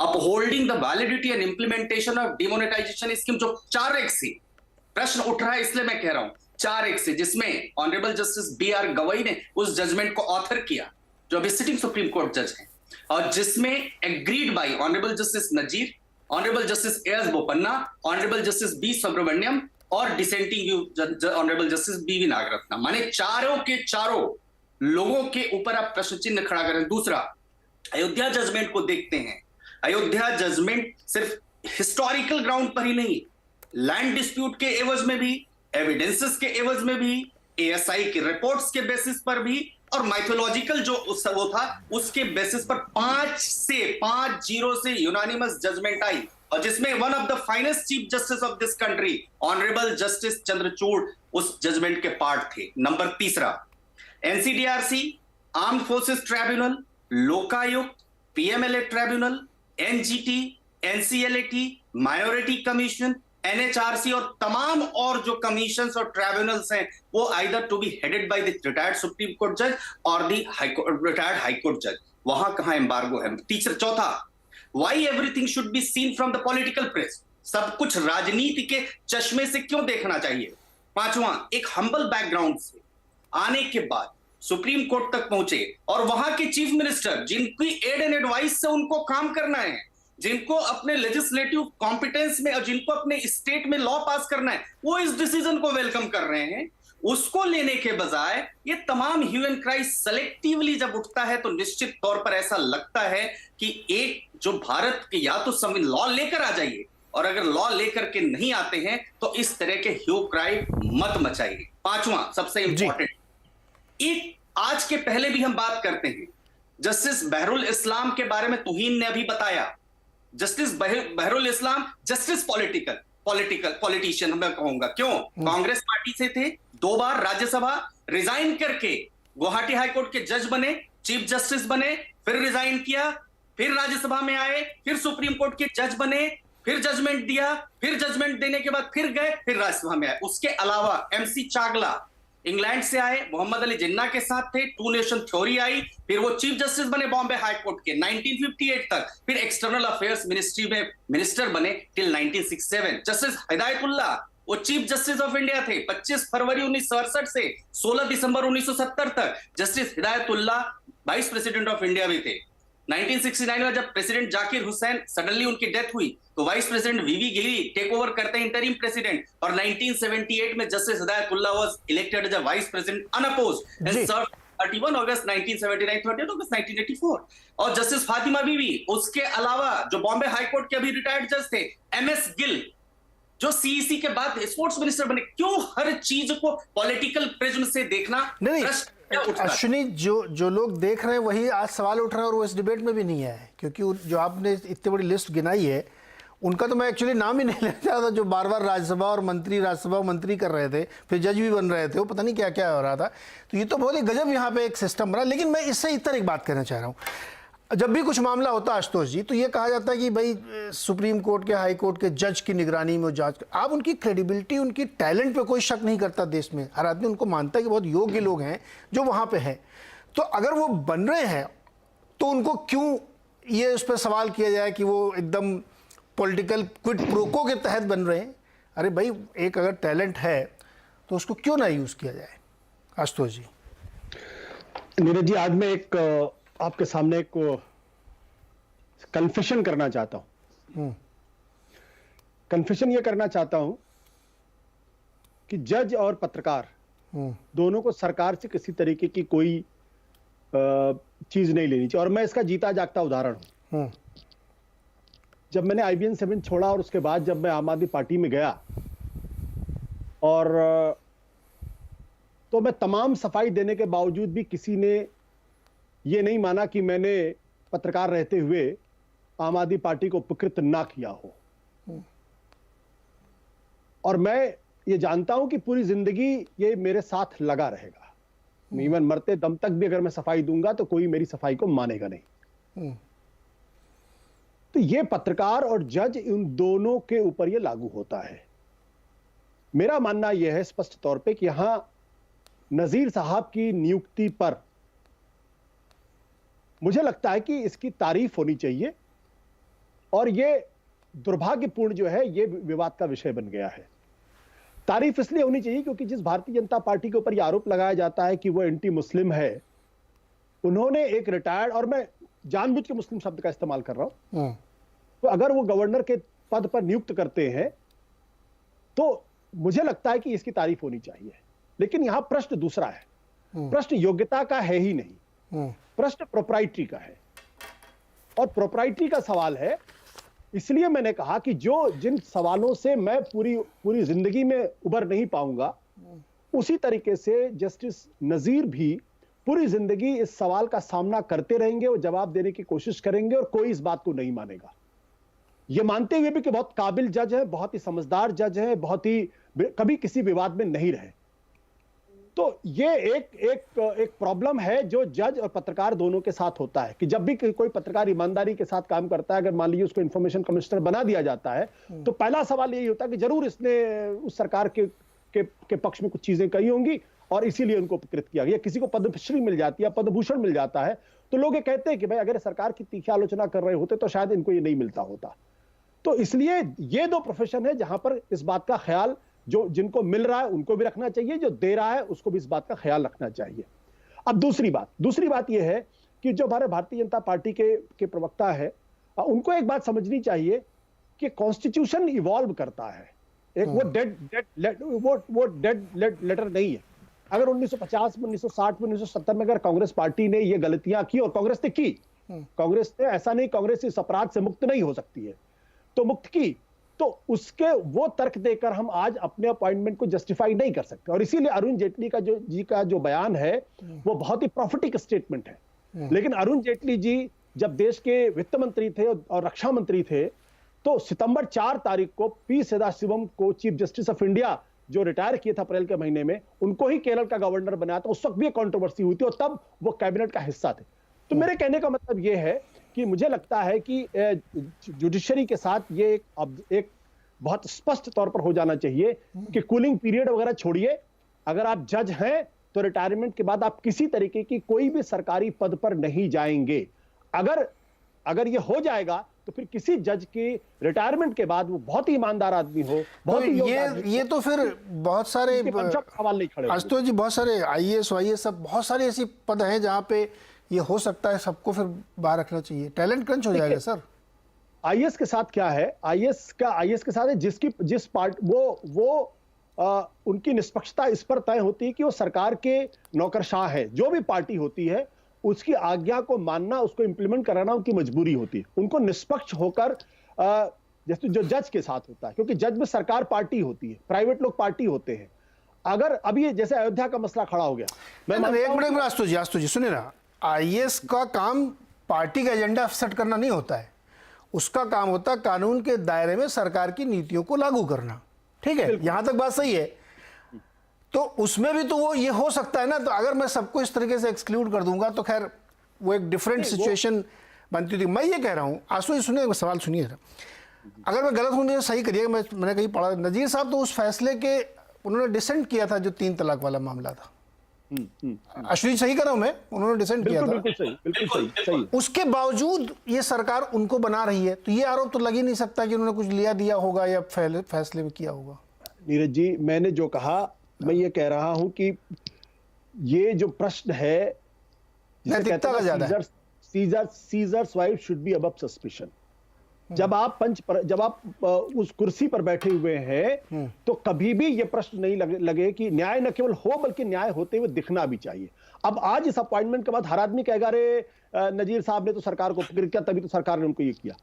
Upholding the validity and implementation of demonetisation scheme, जो 4 से प्रश्न उठ रहा है, इसलिए मैं कह रहा हूं 4 से, जिसमें ऑनरेबल जस्टिस BR गवई ने उस जजमेंट को ऑथर किया, जो अभी सिटिंग सुप्रीम कोर्ट जज हैं, और जिसमें agreed by honourable justice Nazeer, honourable justice AS Bopanna, honourable justice B Subramaniam और dissenting honourable justice BV Nagarathna, माने चारों के चारों लोगों के ऊपर आप प्रश्न चिन्ह खड़ा करें। दूसरा, अयोध्या जजमेंट को देखते हैं। अयोध्या जजमेंट सिर्फ हिस्टोरिकल ग्राउंड पर ही नहीं, लैंड डिस्प्यूट के एवज में भी, एविडेंसेस के एवज में भी, ASI के रिपोर्ट्स के बेसिस पर भी, और माइथोलॉजिकल जो वो था उसके बेसिस पर 5-0 से यूनानिमस जजमेंट आई, और जिसमें one of the finest chief justice of this country honourable justice Chandrachud उस जजमेंट के पार्ट थे। नंबर तीसरा, NCDRC, armed forces tribunal, Lokayukta, PMLA tribunal, NGT, NCLAT, minority commission, NHRC और तमाम और जो कमीशंस और ट्राइब्यूनल्स हैं वो either to be headed by the retired supreme court जज और द रिटायर्ड हाई कोर्ट जज। वहां कहां एम्बार्गो है? चौथा, why everything should be seen from the political press, सब कुछ राजनीति के चश्मे से क्यों देखना चाहिए? पांचवा, एक हम्बल बैकग्राउंड से आने के बाद सुप्रीम कोर्ट तक पहुंचे और वहां के चीफ मिनिस्टर, जिनकी एड एंड एडवाइस से उनको काम करना है, जिनको अपने लेजिस्लेटिव कॉम्पिटेंस में और जिनको अपने स्टेट में लॉ पास करना है, वो इस डिसीजन को वेलकम कर रहे हैं। उसको लेने के बजाय ये तमाम ह्यू एंड क्राई सेलेक्टिवली जब उठता है तो निश्चित तौर पर ऐसा लगता है कि एक जो भारत के या तो संविधान लॉ लेकर आ जाइए, और अगर लॉ लेकर के नहीं आते हैं तो इस तरह के ह्यू क्राई मत मचाइए। पांचवा सबसे इंपॉर्टेंट, एक आज के पहले भी हम बात करते हैं, जस्टिस बहरुल इस्लाम के बारे में तुहीन ने अभी बताया। जस्टिस बहरुल इस्लाम जस्टिस पॉलिटिशियन मैं कहूंगा, क्यों? कांग्रेस पार्टी से थे, 2 बार राज्यसभा, रिजाइन करके गुवाहाटी हाईकोर्ट के जज बने, चीफ जस्टिस बने, फिर रिजाइन किया, फिर राज्यसभा में आए, फिर सुप्रीम कोर्ट के जज बने, फिर जजमेंट दिया, फिर जजमेंट देने के बाद फिर गए, फिर राज्यसभा में आए। उसके अलावा MC चागला इंग्लैंड से आए, मोहम्मद अली जिन्ना के साथ थे, 2 नेशन थ्योरी आई, फिर वो चीफ जस्टिस बने बॉम्बे हाई कोर्ट के 1958 तक, फिर एक्सटर्नल अफेयर्स मिनिस्ट्री में मिनिस्टर बने टिल 1967। जस्टिस हिदायतुल्लाह वो चीफ जस्टिस ऑफ इंडिया थे 25 फरवरी 1968 से 16 दिसंबर 1970 तक। Justice Hidayatullah vice president of India भी थे। 1969 में जब प्रेसिडेंट जाकिर हुसैन सडनली उनकी डेथ हुई तो vice president VV Giri take over करते हैं इंटरिम प्रेसिडेंट, और 1978 में justice Hidayatullah was elected as a vice president unopposed and serve 31 अगस्त 1979, 30 अगस्त 1984। और जस्टिस फातिमा बीवी, उसके अलावा जो बॉम्बे हाई कोर्ट के अभी रिटायर्ड जज थे MS गिल, जो CEC के बाद स्पोर्ट्स मिनिस्टर बने। क्यों हर चीज को पॉलिटिकल प्रिज्म से देखना? नहीं अश्विनी, जो लोग देख रहे हैं वही आज सवाल उठ रहे हैं और वो इस डिबेट में भी नहीं है, क्योंकि जो आपने इतनी बड़ी लिस्ट गिनाई है उनका तो मैं एक्चुअली नाम ही नहीं लेना चाहता, जो बार बार राज्यसभा और राज्यसभा मंत्री कर रहे थे, फिर जज भी बन रहे थे, वो पता नहीं क्या क्या हो रहा था। तो ये तो बहुत ही गजब यहाँ पे एक सिस्टम बना। लेकिन मैं इससे इतर एक बात कहना चाह रहा हूँ, जब भी कुछ मामला होता है आशुतोष जी, तो ये कहा जाता है कि भाई सुप्रीम कोर्ट के, हाई कोर्ट के जज की निगरानी में जांच। आप उनकी क्रेडिबिलिटी, उनकी टैलेंट पे कोई शक नहीं करता देश में, हर आदमी उनको मानता है कि बहुत योग्य लोग हैं जो वहां पे हैं। तो अगर वो बन रहे हैं तो उनको क्यों ये उस पर सवाल किया जाए कि वो एकदम पॉलिटिकल क्विड प्रोको के तहत बन रहे हैं? अरे भाई, एक अगर टैलेंट है तो उसको क्यों ना यूज किया जाए? आशुतोष जी। नीरज जी, आज मैं एक आपके सामने एक कन्फेशन करना चाहता हूं। कन्फेशन ये करना चाहता हूं कि जज और पत्रकार दोनों को सरकार से किसी तरीके की कोई चीज नहीं लेनी चाहिए। और मैं इसका जीता जागता उदाहरण हूं। जब मैंने IBN 7 छोड़ा और उसके बाद जब मैं आम आदमी पार्टी में गया, और तो मैं तमाम सफाई देने के बावजूद भी किसी ने ये नहीं माना कि मैंने पत्रकार रहते हुए आम आदमी पार्टी को उपकृत ना किया हो। और मैं ये जानता हूं कि पूरी जिंदगी ये मेरे साथ लगा रहेगा। इवन मरते दम तक भी अगर मैं सफाई दूंगा तो कोई मेरी सफाई को मानेगा नहीं। तो ये पत्रकार और जज, इन दोनों के ऊपर ये लागू होता है। मेरा मानना यह है स्पष्ट तौर पे कि यहां नजीर साहब की नियुक्ति पर मुझे लगता है कि इसकी तारीफ होनी चाहिए, और ये दुर्भाग्यपूर्ण जो है ये विवाद का विषय बन गया है। तारीफ इसलिए होनी चाहिए क्योंकि जिस भारतीय जनता पार्टी के ऊपर यह आरोप लगाया जाता है कि वो एंटी मुस्लिम है, उन्होंने एक रिटायर्ड, और मैं जानबूझ के मुस्लिम शब्द का इस्तेमाल कर रहा हूं, तो अगर वो गवर्नर के पद पर नियुक्त करते हैं तो मुझे लगता है कि इसकी तारीफ होनी चाहिए। लेकिन यहां प्रश्न दूसरा है। प्रश्न योग्यता का है ही नहीं, प्रश्न प्रोप्राइटरी का है। और प्रोप्राइटरी का सवाल है, इसलिए मैंने कहा कि जिन सवालों से मैं पूरी जिंदगी में उबर नहीं पाऊंगा, उसी तरीके से जस्टिस नजीर भी पूरी जिंदगी इस सवाल का सामना करते रहेंगे और जवाब देने की कोशिश करेंगे, और कोई इस बात को नहीं मानेगा। ये मानते हुए भी कि बहुत काबिल जज है, बहुत ही समझदार जज है, बहुत ही कभी किसी विवाद में नहीं रहे। तो ये एक प्रॉब्लम है जो जज और पत्रकार दोनों के साथ होता है कि जब भी कोई पत्रकार ईमानदारी के साथ काम करता है, अगर मान लीजिए उसको इंफॉर्मेशन कमिश्नर बना दिया जाता है, तो पहला सवाल यही होता है कि जरूर इसने उस सरकार के पक्ष में कुछ चीजें कही होंगी और इसीलिए उनको उपकृत किया गया। किसी को पद्मश्री मिल जाती है, पद्मभूषण मिल जाता है, तो लोग ये कहते हैं कि भाई अगर सरकार की तीखी आलोचना कर रहे होते तो शायद इनको ये नहीं मिलता होता। तो इसलिए ये दो प्रोफेशन है जहां पर इस बात का ख्याल जो जिनको मिल रहा है उनको भी रखना चाहिए, जो दे रहा है उसको भी इस बात का ख्याल रखना चाहिए। अब दूसरी बात यह है कि जो हमारे भारतीय जनता पार्टी के प्रवक्ता है, उनको एक बात समझनी चाहिए कि कॉन्स्टिट्यूशन इवॉल्व करता है। एक वो डेड लेटर नहीं है। अगर 1950 में, 1960 में, 1970 में अगर कांग्रेस पार्टी ने ये गलतियां की, और कांग्रेस ने की, कांग्रेस ने ऐसा नहीं, कांग्रेस इस अपराध से मुक्त नहीं हो सकती है, तो मुक्त की, तो उसके वो तर्क देकर हम आज अपने अपॉइंटमेंट को जस्टिफाई नहीं कर सकते। और इसीलिए अरुण जेटली का जो बयान है वो बहुत ही प्रॉफिटिक स्टेटमेंट है। लेकिन अरुण जेटली जी जब देश के वित्त मंत्री थे और रक्षा मंत्री थे, तो सितंबर 4 तारीख को पी सदाशिवम को चीफ जस्टिस ऑफ इंडिया जो रिटायर किए थे अप्रैल के महीने में, उनको ही केरल का गवर्नर बनाया था। उस वक्त भी कंट्रोवर्सी हुई थी और तब वो कैबिनेट का हिस्सा थे। तो मेरे कहने का मतलब ये है कि मुझे लगता है कि जुडिशरी के साथ ये एक बहुत स्पष्ट तौर पर हो जाना चाहिए कि कूलिंग पीरियड वगैरह छोड़िए। अगर आप जज हैं तो रिटायरमेंट के बाद आप किसी तरीके की कोई भी सरकारी पद पर नहीं जाएंगे। अगर ये हो जाएगा तो फिर किसी जज की रिटायरमेंट के बाद वो बहुत ही ईमानदार आदमी हो, बहुत तो ही ये तो फिर बहुत सारे सवाल नहीं खड़े। आशुतोष जी, बहुत सारे IAS वाईएएस सब बहुत सारे ऐसी पद हैं जहां पे ये हो सकता है, सबको फिर बाहर रखना चाहिए। टैलेंट क्रंच हो जाएगा सर। IAS के साथ क्या है, IAS के साथ है जिस पार्ट वो उनकी निष्पक्षता इस पर तय होती है कि वो सरकार के नौकरशाह है। जो भी पार्टी होती है उसकी आज्ञा को मानना, उसको इंप्लीमेंट कराना उनकी मजबूरी होती है। उनको निष्पक्ष होकर जैसे जो जज के साथ होता है, क्योंकि जज में सरकार पार्टी होती है, प्राइवेट लोग पार्टी होते हैं। अगर अभी जैसे अयोध्या का मसला खड़ा हो गया, एक मिनट आशुतोष जी सुनिए ना, IAS का काम पार्टी का एजेंडा सेट करना नहीं होता है, उसका काम होता है कानून के दायरे में सरकार की नीतियों को लागू करना। ठीक है, यहां तक बात सही है। तो उसमें भी तो वो ये हो सकता है ना। तो अगर मैं सबको इस तरीके से एक्सक्लूड कर दूंगा तो खैर वो एक डिफरेंट सिचुएशन बनती थी। मैं ये कह रहा हूँ, आंसू जी सुनिए, सवाल सुनिए, अगर मैं गलत हूँ तो सही करिए। मैंने कहीं पढ़ा, नजीर साहब तो उस फैसले के उन्होंने डिसेंट किया था जो 3 तलाक वाला मामला था। अश्विनी सही कर रहा हूं मैं, उन्होंने डिसेंट किया था। बिल्कुल सही। उसके बावजूद ये सरकार उनको बना रही है, तो ये आरोप तो लग ही नहीं सकता कि उन्होंने कुछ लिया दिया होगा या फैसले में किया होगा। नीरज जी, मैंने जो कहा, मैं ये कह रहा हूं कि ये जो प्रश्न है, नैतिकता का ज्यादा है। Seizures wife should be above suspicion. जब आप उस कुर्सी पर बैठे हुए हैं तो कभी भी ये प्रश्न नहीं लगे कि न्याय न केवल हो बल्कि न्याय होते हुए दिखना भी चाहिए। अब आज इस अपॉइंटमेंट के बाद हर आदमी कहेगा अरे नजीर साहब ने तो सरकार को फिक्र किया, तभी तो सरकार ने उनको ये किया।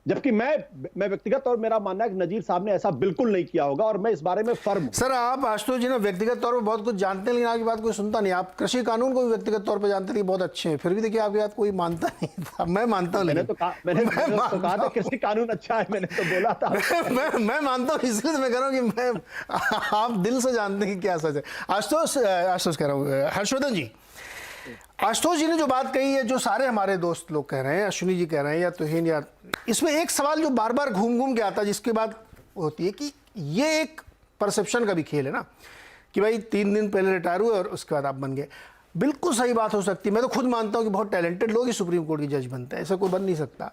जबकि मैं व्यक्तिगत और मेरा मानना है कि नजीर साहब ने ऐसा बिल्कुल नहीं किया होगा, और मैं इस बारे में फर्म हूं। सर, आप आशुतोष जी ना व्यक्तिगत तौर पर बहुत कुछ जानते हैं, लेकिन आपकी बात कोई सुनता नहीं। आप कृषि कानून को भी व्यक्तिगत तौर पर जानते थे, बहुत अच्छे हैं, फिर भी देखिए आपकी बात कोई मानता नहीं था। मैं मानता हूँ, मैंने तो कहा था कृषि कानून अच्छा है, मैंने तो बोला था। मैं मानता हूँ, इसलिए तो मैं कह रहा हूँ कि मैं आप दिल से जानते हैं कि क्या सच है। आशुतोष कह रहा हूँ, हर्षवर्धन जी, आशुतोष जी ने जो बात कही है, जो सारे हमारे दोस्त लोग कह रहे हैं, अश्विनी जी कह रहे हैं या तुहिन, या इसमें एक सवाल जो बार बार घूम के आता है, जिसके बाद होती है कि ये एक परसेप्शन का भी खेल है ना, कि भाई 3 दिन पहले रिटायर हुए और उसके बाद आप बन गए। बिल्कुल सही बात हो सकती है, मैं तो खुद मानता हूँ कि बहुत टैलेंटेड लोग ही सुप्रीम कोर्ट के जज बनते हैं, ऐसा कोई बन नहीं सकता।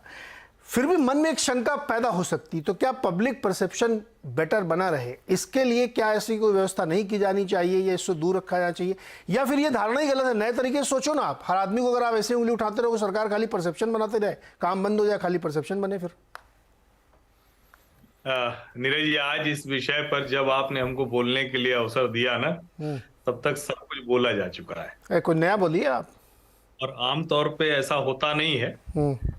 फिर भी मन में एक शंका पैदा हो सकती, तो क्या पब्लिक परसेप्शन बेटर बना रहे, इसके लिए क्या ऐसी कोई व्यवस्था नहीं की जानी चाहिए, या इससे दूर रखा जाना चाहिए, या फिर ये धारणा ही गलत है? नए तरीके से सोचो ना आप। हर आदमी को अगर आप ऐसे उंगली उठाते रहो, सरकार खाली परसेप्शन बनाते रहे, काम बंद हो जाए, खाली परसेप्शन बने। फिर नीरज जी, आज इस विषय पर जब आपने हमको बोलने के लिए अवसर दिया ना, तब तक सब कुछ बोला जा चुका है। कोई नया बोलिए आप। और आमतौर पे ऐसा होता नहीं है,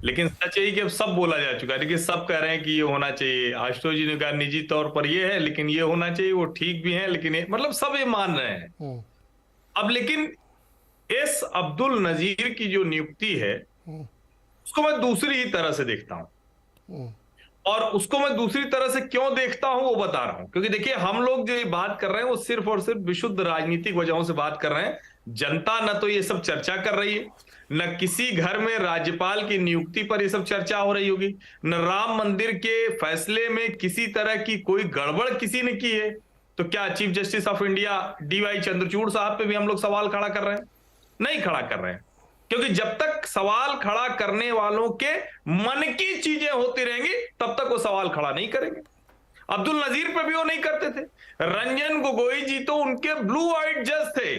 लेकिन सच है कि अब सब बोला जा चुका है। देखिए, सब कह रहे हैं कि ये होना चाहिए। आशुतोष जी ने कहा निजी तौर पर ये है, लेकिन ये होना चाहिए, वो ठीक भी है, लेकिन ये मतलब सब ये मान रहे हैं। अब लेकिन एस अब्दुल नजीर की जो नियुक्ति है, उसको मैं दूसरी ही तरह से देखता हूं। और उसको मैं दूसरी तरह से क्यों देखता हूं वो बता रहा हूं। क्योंकि देखिए, हम लोग जो ये बात कर रहे हैं वो सिर्फ और सिर्फ विशुद्ध राजनीतिक वजहों से बात कर रहे हैं। जनता न तो ये सब चर्चा कर रही है, न किसी घर में राज्यपाल की नियुक्ति पर ये सब चर्चा हो रही होगी, न राम मंदिर के फैसले में किसी तरह की कोई गड़बड़ किसी ने की है। तो क्या chief justice of India DY Chandrachud साहब पे भी हम लोग सवाल खड़ा कर रहे हैं? नहीं खड़ा कर रहे हैं, क्योंकि जब तक सवाल खड़ा करने वालों के मन की चीजें होती रहेंगी तब तक वो सवाल खड़ा नहीं करेंगे। अब्दुल नजीर पे भी वो नहीं करते थे। रंजन गोगोई जी तो उनके ब्लू व्हाइट जज थे।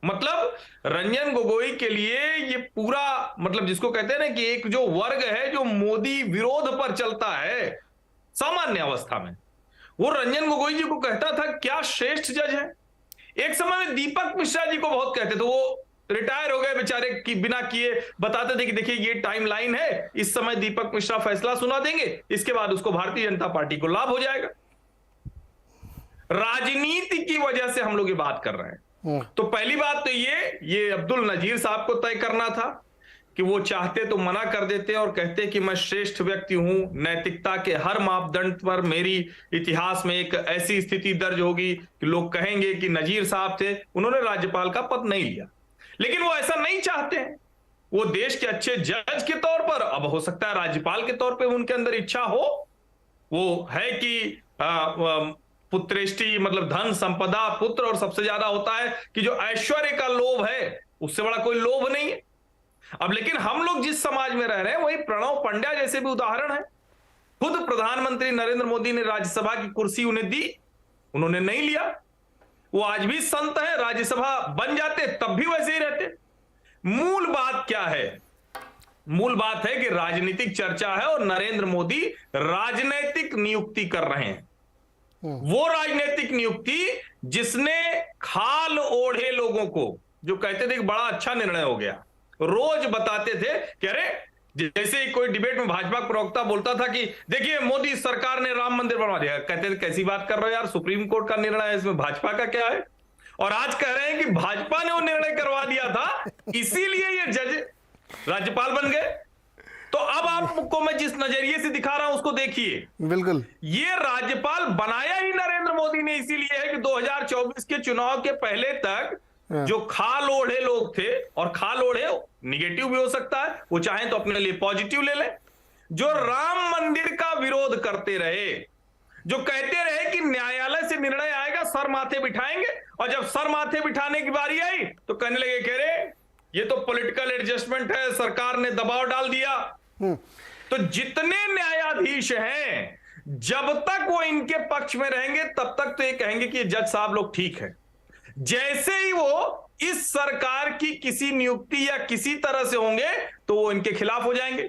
मतलब रंजन गोगोई के लिए ये पूरा, मतलब जिसको कहते हैं ना कि एक जो वर्ग है जो मोदी विरोध पर चलता है सामान्य अवस्था में, वो रंजन गोगोई जी को कहता था क्या श्रेष्ठ जज है। एक समय में दीपक मिश्रा जी को बहुत कहते थे, वो रिटायर हो गए बेचारे, की बिना किए बताते थे कि देखिए ये टाइमलाइन है, इस समय दीपक मिश्रा फैसला सुना देंगे, इसके बाद उसको भारतीय जनता पार्टी को लाभ हो जाएगा। राजनीति की वजह से हम लोग ये बात कर रहे हैं। तो पहली बात तो ये अब्दुल नजीर साहब को तय करना था कि वो चाहते तो मना कर देते और कहते कि मैं श्रेष्ठ व्यक्ति हूं, नैतिकता के हर मापदंड पर मेरी इतिहास में एक ऐसी स्थिति दर्ज होगी कि लोग कहेंगे कि नजीर साहब थे, उन्होंने राज्यपाल का पद नहीं लिया। लेकिन वो ऐसा नहीं चाहते हैं। वो देश के अच्छे जज के तौर पर, अब हो सकता है राज्यपाल के तौर पर उनके अंदर इच्छा हो, वो है कि पुत्रेष्टि, मतलब धन संपदा, पुत्र, और सबसे ज्यादा होता है कि जो ऐश्वर्य का लोभ है, उससे बड़ा कोई लोभ नहीं है। अब लेकिन हम लोग जिस समाज में रह रहे हैं वही प्रणव पंड्या जैसे भी उदाहरण है। खुद प्रधानमंत्री नरेंद्र मोदी ने राज्यसभा की कुर्सी उन्हें दी, उन्होंने नहीं लिया। वो आज भी संत है, राज्यसभा बन जाते तब भी वैसे ही रहते। मूल बात क्या है? मूल बात है कि राजनीतिक चर्चा है और नरेंद्र मोदी राजनीतिक नियुक्ति कर रहे हैं। वो राजनीतिक नियुक्ति जिसने खाल ओढ़े लोगों को, जो कहते थे कि बड़ा अच्छा निर्णय हो गया, रोज बताते थे कि अरे, जैसे ही कोई डिबेट में भाजपा प्रवक्ता बोलता था कि देखिए मोदी सरकार ने राम मंदिर बनवा दिया, कहते थे कैसी बात कर रहे हो यार, सुप्रीम कोर्ट का निर्णय है, इसमें भाजपा का क्या है। और आज कह रहे हैं कि भाजपा ने वो निर्णय करवा दिया था, इसीलिए ये जज राज्यपाल बन गए। तो अब आपको मैं जिस नजरिए से दिखा रहा हूं उसको देखिए। बिल्कुल, ये राज्यपाल बनाया ही नरेंद्र मोदी ने इसीलिए है कि 2024 के चुनाव के पहले तक जो खाल ओढ़े लोग थे, और खाल ओढ़े निगेटिव भी हो सकता है, वो चाहे तो अपने लिए पॉजिटिव ले ले, जो राम मंदिर का विरोध करते रहे, जो कहते रहे कि न्यायालय से निर्णय आएगा सर माथे बिठाएंगे, और जब सर माथे बिठाने की बारी आई तो कहने लगे कह रहे ये तो पॉलिटिकल एडजस्टमेंट है, सरकार ने दबाव डाल दिया। तो जितने न्यायाधीश हैं, जब तक वो इनके पक्ष में रहेंगे तब तक तो ये कहेंगे कि जज साहब लोग ठीक है। जैसे ही वो इस सरकार की किसी नियुक्ति या किसी तरह से होंगे तो वो इनके खिलाफ हो जाएंगे।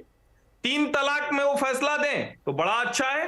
3 तलाक में वो फैसला दें तो बड़ा अच्छा है,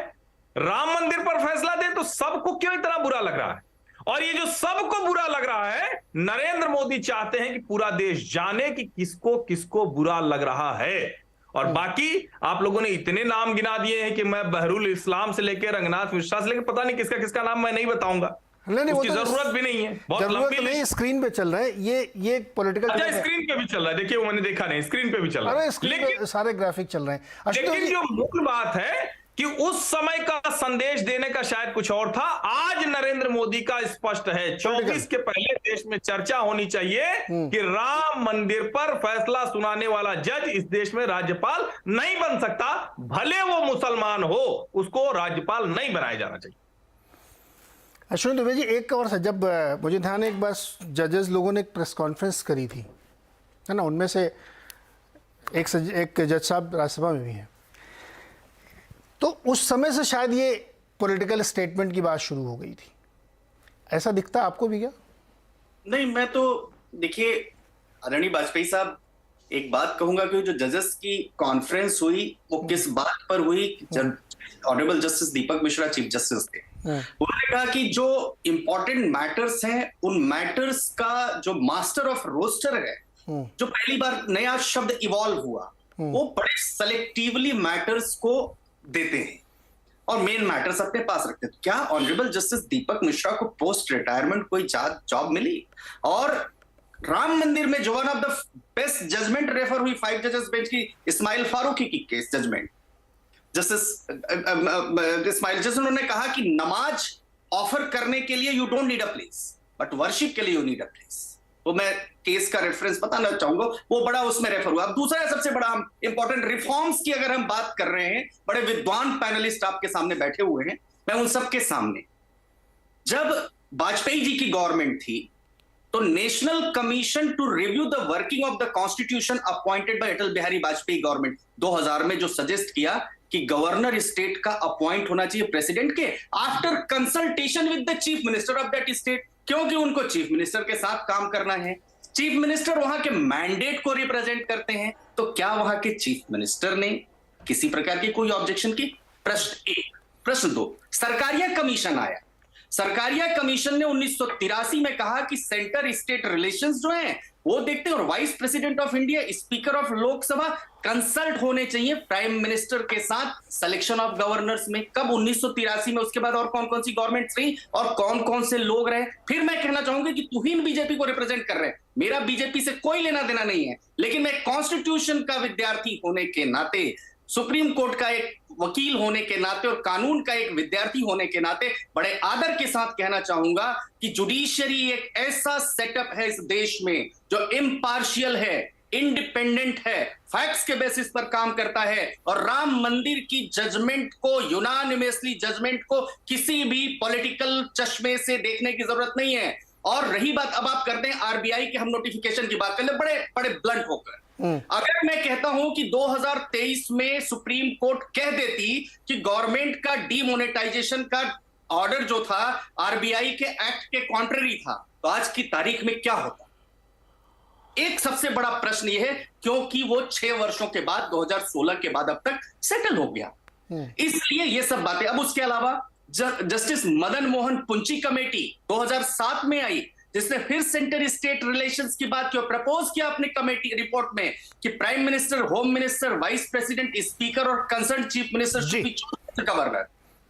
राम मंदिर पर फैसला दें तो सबको क्यों इतना बुरा लग रहा है? और ये जो सबको बुरा लग रहा है, नरेंद्र मोदी चाहते हैं कि पूरा देश जाने कि किसको किसको बुरा लग रहा है। और बाकी आप लोगों ने इतने नाम गिना दिए हैं कि मैं बहरुल इस्लाम से लेकर रंगनाथ मिश्रा से लेकर पता नहीं किसका किसका नाम मैं नहीं बताऊंगा। नहीं, उसकी वो तो जरूरत भी नहीं है, बहुत जरूरत लंबी नहीं, स्क्रीन पे चल रहा है ये पॉलिटिकल। अच्छा, स्क्रीन पे भी चल रहा है, देखिए वो मैंने देखा नहीं, स्क्रीन पे भी चल रहा है। अरे स्क्रीन पे सारे ग्राफिक चल रहे हैं। लेकिन जो मूल बात है कि उस समय का संदेश देने का शायद कुछ और था, आज नरेंद्र मोदी का स्पष्ट है। 24 के पहले देश में चर्चा होनी चाहिए कि राम मंदिर पर फैसला सुनाने वाला जज इस देश में राज्यपाल नहीं बन सकता, भले वो मुसलमान हो, उसको राज्यपाल नहीं बनाया जाना चाहिए। अश्विनी दुबे जी, एक और से जब मुझे ध्यान है एक बार जजेस लोगों ने एक प्रेस कॉन्फ्रेंस करी थी, है ना, उनमें से एक जज साहब राज्यसभा में भी हैं, तो उस समय से शायद ये पॉलिटिकल स्टेटमेंट की बात शुरू हो गई थी। ऐसा दिखता है आपको भी क्या? नहीं, मैं तो देखिए आदरणीय वाजपेयी साहब, एक बात कहूंगा कि जो जजेस की कॉन्फ्रेंस हुई वो किस बात पर हुई? Honourable justice Deepak Mishra chief justice थे, उन्होंने कहा कि जो इंपॉर्टेंट मैटर्स हैं उन मैटर्स का जो मास्टर ऑफ रोस्टर है, जो पहली बार नया शब्द इवॉल्व हुआ, वो बड़े सेलेक्टिवली मैटर्स को देते हैं और मेन मैटर्स अपने पास रखते हैं। तो क्या ऑनरेबल जस्टिस दीपक मिश्रा को पोस्ट रिटायरमेंट कोई जॉब मिली? और राम मंदिर में जो one of the best judgment refer हुई 5 जजेस बेंच की इस्माइल फारूकी की केस जजमेंट, जस्टिस इस्माइल जज, उन्होंने कहा कि नमाज ऑफर करने के लिए you don't need a place, but worship के लिए यू नीड अ प्लेस। तो मैं केस का रेफरेंस बताना चाहूंगा, वो बड़ा उसमें रेफर हुआ। अब दूसरा सबसे बड़ा हम इंपॉर्टेंट रिफॉर्म्स की अगर हम बात कर रहे हैं, बड़े विद्वान पैनलिस्ट आपके सामने बैठे हुए हैं, मैं उन सबके सामने, जब वाजपेयी जी की गवर्नमेंट थी तो national commission to review the working of the constitution appointed by Atal Bihari Vajpayee government 2000 में जो सजेस्ट किया कि गवर्नर स्टेट का अपॉइंट होना चाहिए प्रेसिडेंट के after consultation with the chief minister of that state, क्योंकि उनको चीफ मिनिस्टर के साथ काम करना है। चीफ मिनिस्टर वहां के मैंडेट को रिप्रेजेंट करते हैं, तो क्या वहां के चीफ मिनिस्टर ने किसी प्रकार की कोई ऑब्जेक्शन की? प्रश्न 1। प्रश्न 2, सरकारिया कमीशन आया। सरकारिया कमीशन ने 1983 में कहा कि सेंटर स्टेट रिलेशंस जो हैं वो देखते हैं और vice president of India, speaker of Lok Sabha consult होने चाहिए प्राइम मिनिस्टर के साथ सिलेक्शन ऑफ गवर्नर्स में। कब? 1983 में। उसके बाद और कौन कौन सी गवर्नमेंट्स रही और कौन कौन से लोग रहे? फिर मैं कहना चाहूंगा कि तुहिन बीजेपी को रिप्रेजेंट कर रहे हैं, मेरा बीजेपी से कोई लेना देना नहीं है, लेकिन मैं कॉन्स्टिट्यूशन का विद्यार्थी होने के नाते, सुप्रीम कोर्ट का एक वकील होने के नाते और कानून का एक विद्यार्थी होने के नाते बड़े आदर के साथ कहना चाहूंगा कि जुडिशरी एक ऐसा सेटअप है इस देश में जो इम्पार्शियल है, इंडिपेंडेंट है, फैक्ट्स के बेसिस पर काम करता है, और राम मंदिर की जजमेंट को, यूनानिमसली जजमेंट को किसी भी पॉलिटिकल चश्मे से देखने की जरूरत नहीं है। और रही बात, अब आप करते हैं आरबीआई के, हम नोटिफिकेशन की बात कर ले बड़े बड़े ब्लंट होकर, अगर मैं कहता हूं कि 2023 में सुप्रीम कोर्ट कह देती कि गवर्नमेंट का डीमोनेटाइजेशन का ऑर्डर जो था आरबीआई के एक्ट के कॉन्ट्ररी था, तो आज की तारीख में क्या होता? एक सबसे बड़ा प्रश्न यह है क्योंकि वो 6 वर्षों के बाद 2016 के बाद अब तक सेटल हो गया, इसलिए ये सब बातें। अब उसके अलावा जस्टिस मदन मोहन पुंची कमेटी 2007 में आई, जिसने फिर सेंटर स्टेट रिलेशंस की बात की और प्रपोज किया अपनी कमेटी रिपोर्ट में कि prime minister, home minister, vice president, speaker और कंसर्न चीफ मिनिस्टर गवर्नर।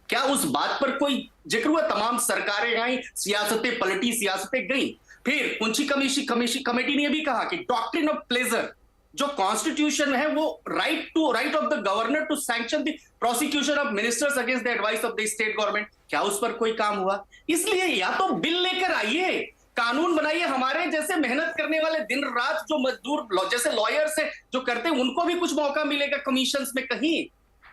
क्या उस बात पर कोई जिक्र हुआ? तमाम सरकारें आई, सियासतें पलटी, सियासतें गई। फिर पुंची कमेटी ने भी कहा कि डॉक्ट्रिन ऑफ प्लेजर जो कॉन्स्टिट्यूशन है वो right of the governor to sanction the prosecution of ministers against the advice of the state government, क्या उस पर कोई काम हुआ? इसलिए या तो बिल लेकर आइए, कानून बनाइए, हमारे जैसे मेहनत करने वाले दिन रात जो मजदूर जैसे लॉयर्स है जो करते हैं उनको भी कुछ मौका मिलेगा कमीशंस में। कहीं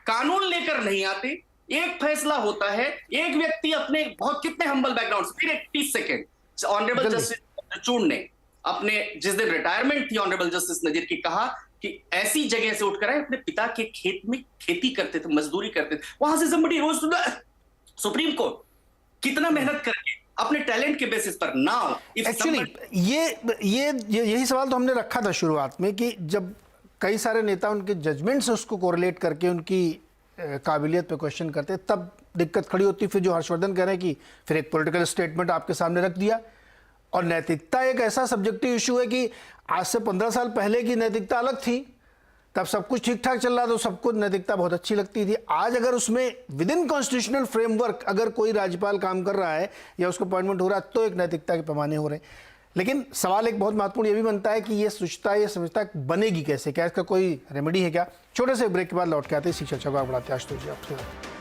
कानून लेकर नहीं आते, एक फैसला होता है, एक व्यक्ति अपने बहुत कितने हम्बल बैकग्राउंड से, फिर 30 सेकेंड ऑनरेबल जस्टिस चंद्रचूड़ ने अपने जिस दिन रिटायरमेंट थी ऑनरेबल जस्टिस नजीर की कहा कि ऐसी जगह से उठकर आए, अपने पिता के खेत में खेती करते थे, मजदूरी करते थे, वहां से somebody rose to the supreme court, कितना मेहनत करके अपने टैलेंट के बेसिस पर। नाउ एक्चुअली यही सवाल तो हमने रखा था शुरुआत में कि जब कई सारे नेता उनके जजमेंट से उसको कोरिलेट करके उनकी काबिलियत पे क्वेश्चन करते तब दिक्कत खड़ी होती। फिर जो हर्षवर्धन कह रहे हैं कि फिर एक पॉलिटिकल स्टेटमेंट आपके सामने रख दिया। और नैतिकता एक ऐसा सब्जेक्टिव इशू है कि आज से 15 साल पहले की नैतिकता अलग थी, तब सब कुछ ठीक ठाक चल रहा था तो सबको नैतिकता बहुत अच्छी लगती थी। आज अगर उसमें विद इन कॉन्स्टिट्यूशनल फ्रेमवर्क अगर कोई राज्यपाल काम कर रहा है या उसको अपॉइंटमेंट हो रहा है तो एक नैतिकता के पैमाने हो रहे हैं। लेकिन सवाल एक बहुत महत्वपूर्ण ये भी बनता है कि ये स्वच्छता बनेगी कैसे, क्या इसका कोई रेमेडी है क्या? छोटे से ब्रेक के बाद लौट के आते हैं, इसी चर्चा को आगे बढ़ाते हैं। आशुतोष जी आपसे।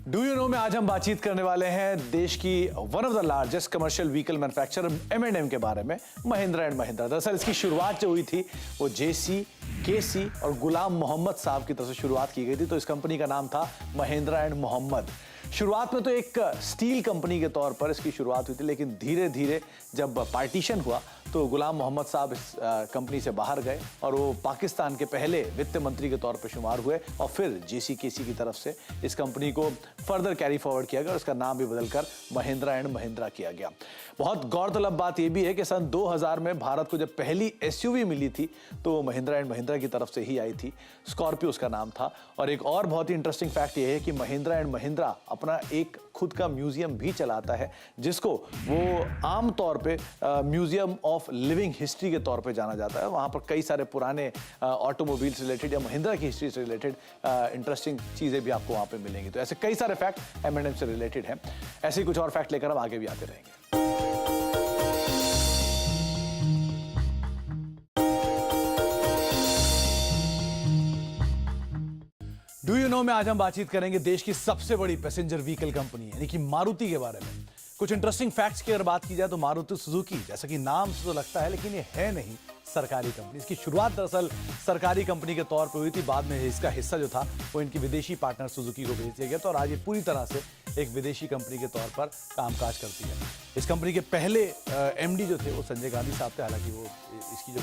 डू यू नो में आज हम बातचीत करने वाले हैं देश की one of the largest commercial vehicle manufacturer M&M के बारे में, महिंद्रा एंड महिंद्रा। दरअसल इसकी शुरुआत जो हुई थी वो JC, KC और गुलाम मोहम्मद साहब की तरफ से शुरुआत की गई थी। तो इस कंपनी का नाम था महिंद्रा एंड मोहम्मद। शुरुआत में तो एक स्टील कंपनी के तौर पर इसकी शुरुआत हुई थी, लेकिन धीरे धीरे जब पार्टीशन हुआ तो गुलाम मोहम्मद साहब इस कंपनी से बाहर गए और वो पाकिस्तान के पहले वित्त मंत्री के तौर पर शुमार हुए और फिर JC, KC की तरफ से इस कंपनी को फर्दर कैरी फॉरवर्ड किया गया और इसका नाम भी बदलकर महिंद्रा एंड महिंद्रा किया गया। बहुत गौरतलब बात यह भी है कि सन 2000 में भारत को जब पहली SUV मिली थी तो महिंद्रा एंड महिंद्रा की तरफ से ही आई थी, स्कॉर्पियो उसका नाम था। और एक और बहुत ही इंटरेस्टिंग फैक्ट यह है कि महिंद्रा एंड महिंद्रा अपना एक खुद का म्यूजियम भी चलाता है, जिसको वो आम तौर पे म्यूजियम ऑफ लिविंग हिस्ट्री के तौर पे जाना जाता है। वहाँ पर कई सारे पुराने ऑटोमोबाइल से रिलेटेड या महिंद्रा की हिस्ट्री से रिलेटेड इंटरेस्टिंग चीज़ें भी आपको वहाँ पे मिलेंगी। तो ऐसे कई सारे फैक्ट M&M से रिलेटेड हैं। ऐसे ही कुछ और फैक्ट लेकर हम आगे भी आते रहेंगे। डू यू नो में आज हम बातचीत करेंगे देश की सबसे बड़ी पैसेंजर व्हीकल कंपनी यानी कि मारुति के बारे में। कुछ इंटरेस्टिंग फैक्ट्स की अगर बात की जाए तो मारुति सुजुकी, जैसा कि नाम से तो लगता है लेकिन ये है नहीं सरकारी कंपनी। इसकी शुरुआत दरअसल सरकारी कंपनी के तौर पर हुई थी, बाद में इसका हिस्सा जो था वो इनकी विदेशी पार्टनर सुजुकी को बेच दिया गया था और आज ये पूरी तरह से एक विदेशी कंपनी के तौर पर कामकाज करती है। इस कंपनी के पहले MD जो थे वो संजय गांधी साहब थे। हालांकि वो इसकी जो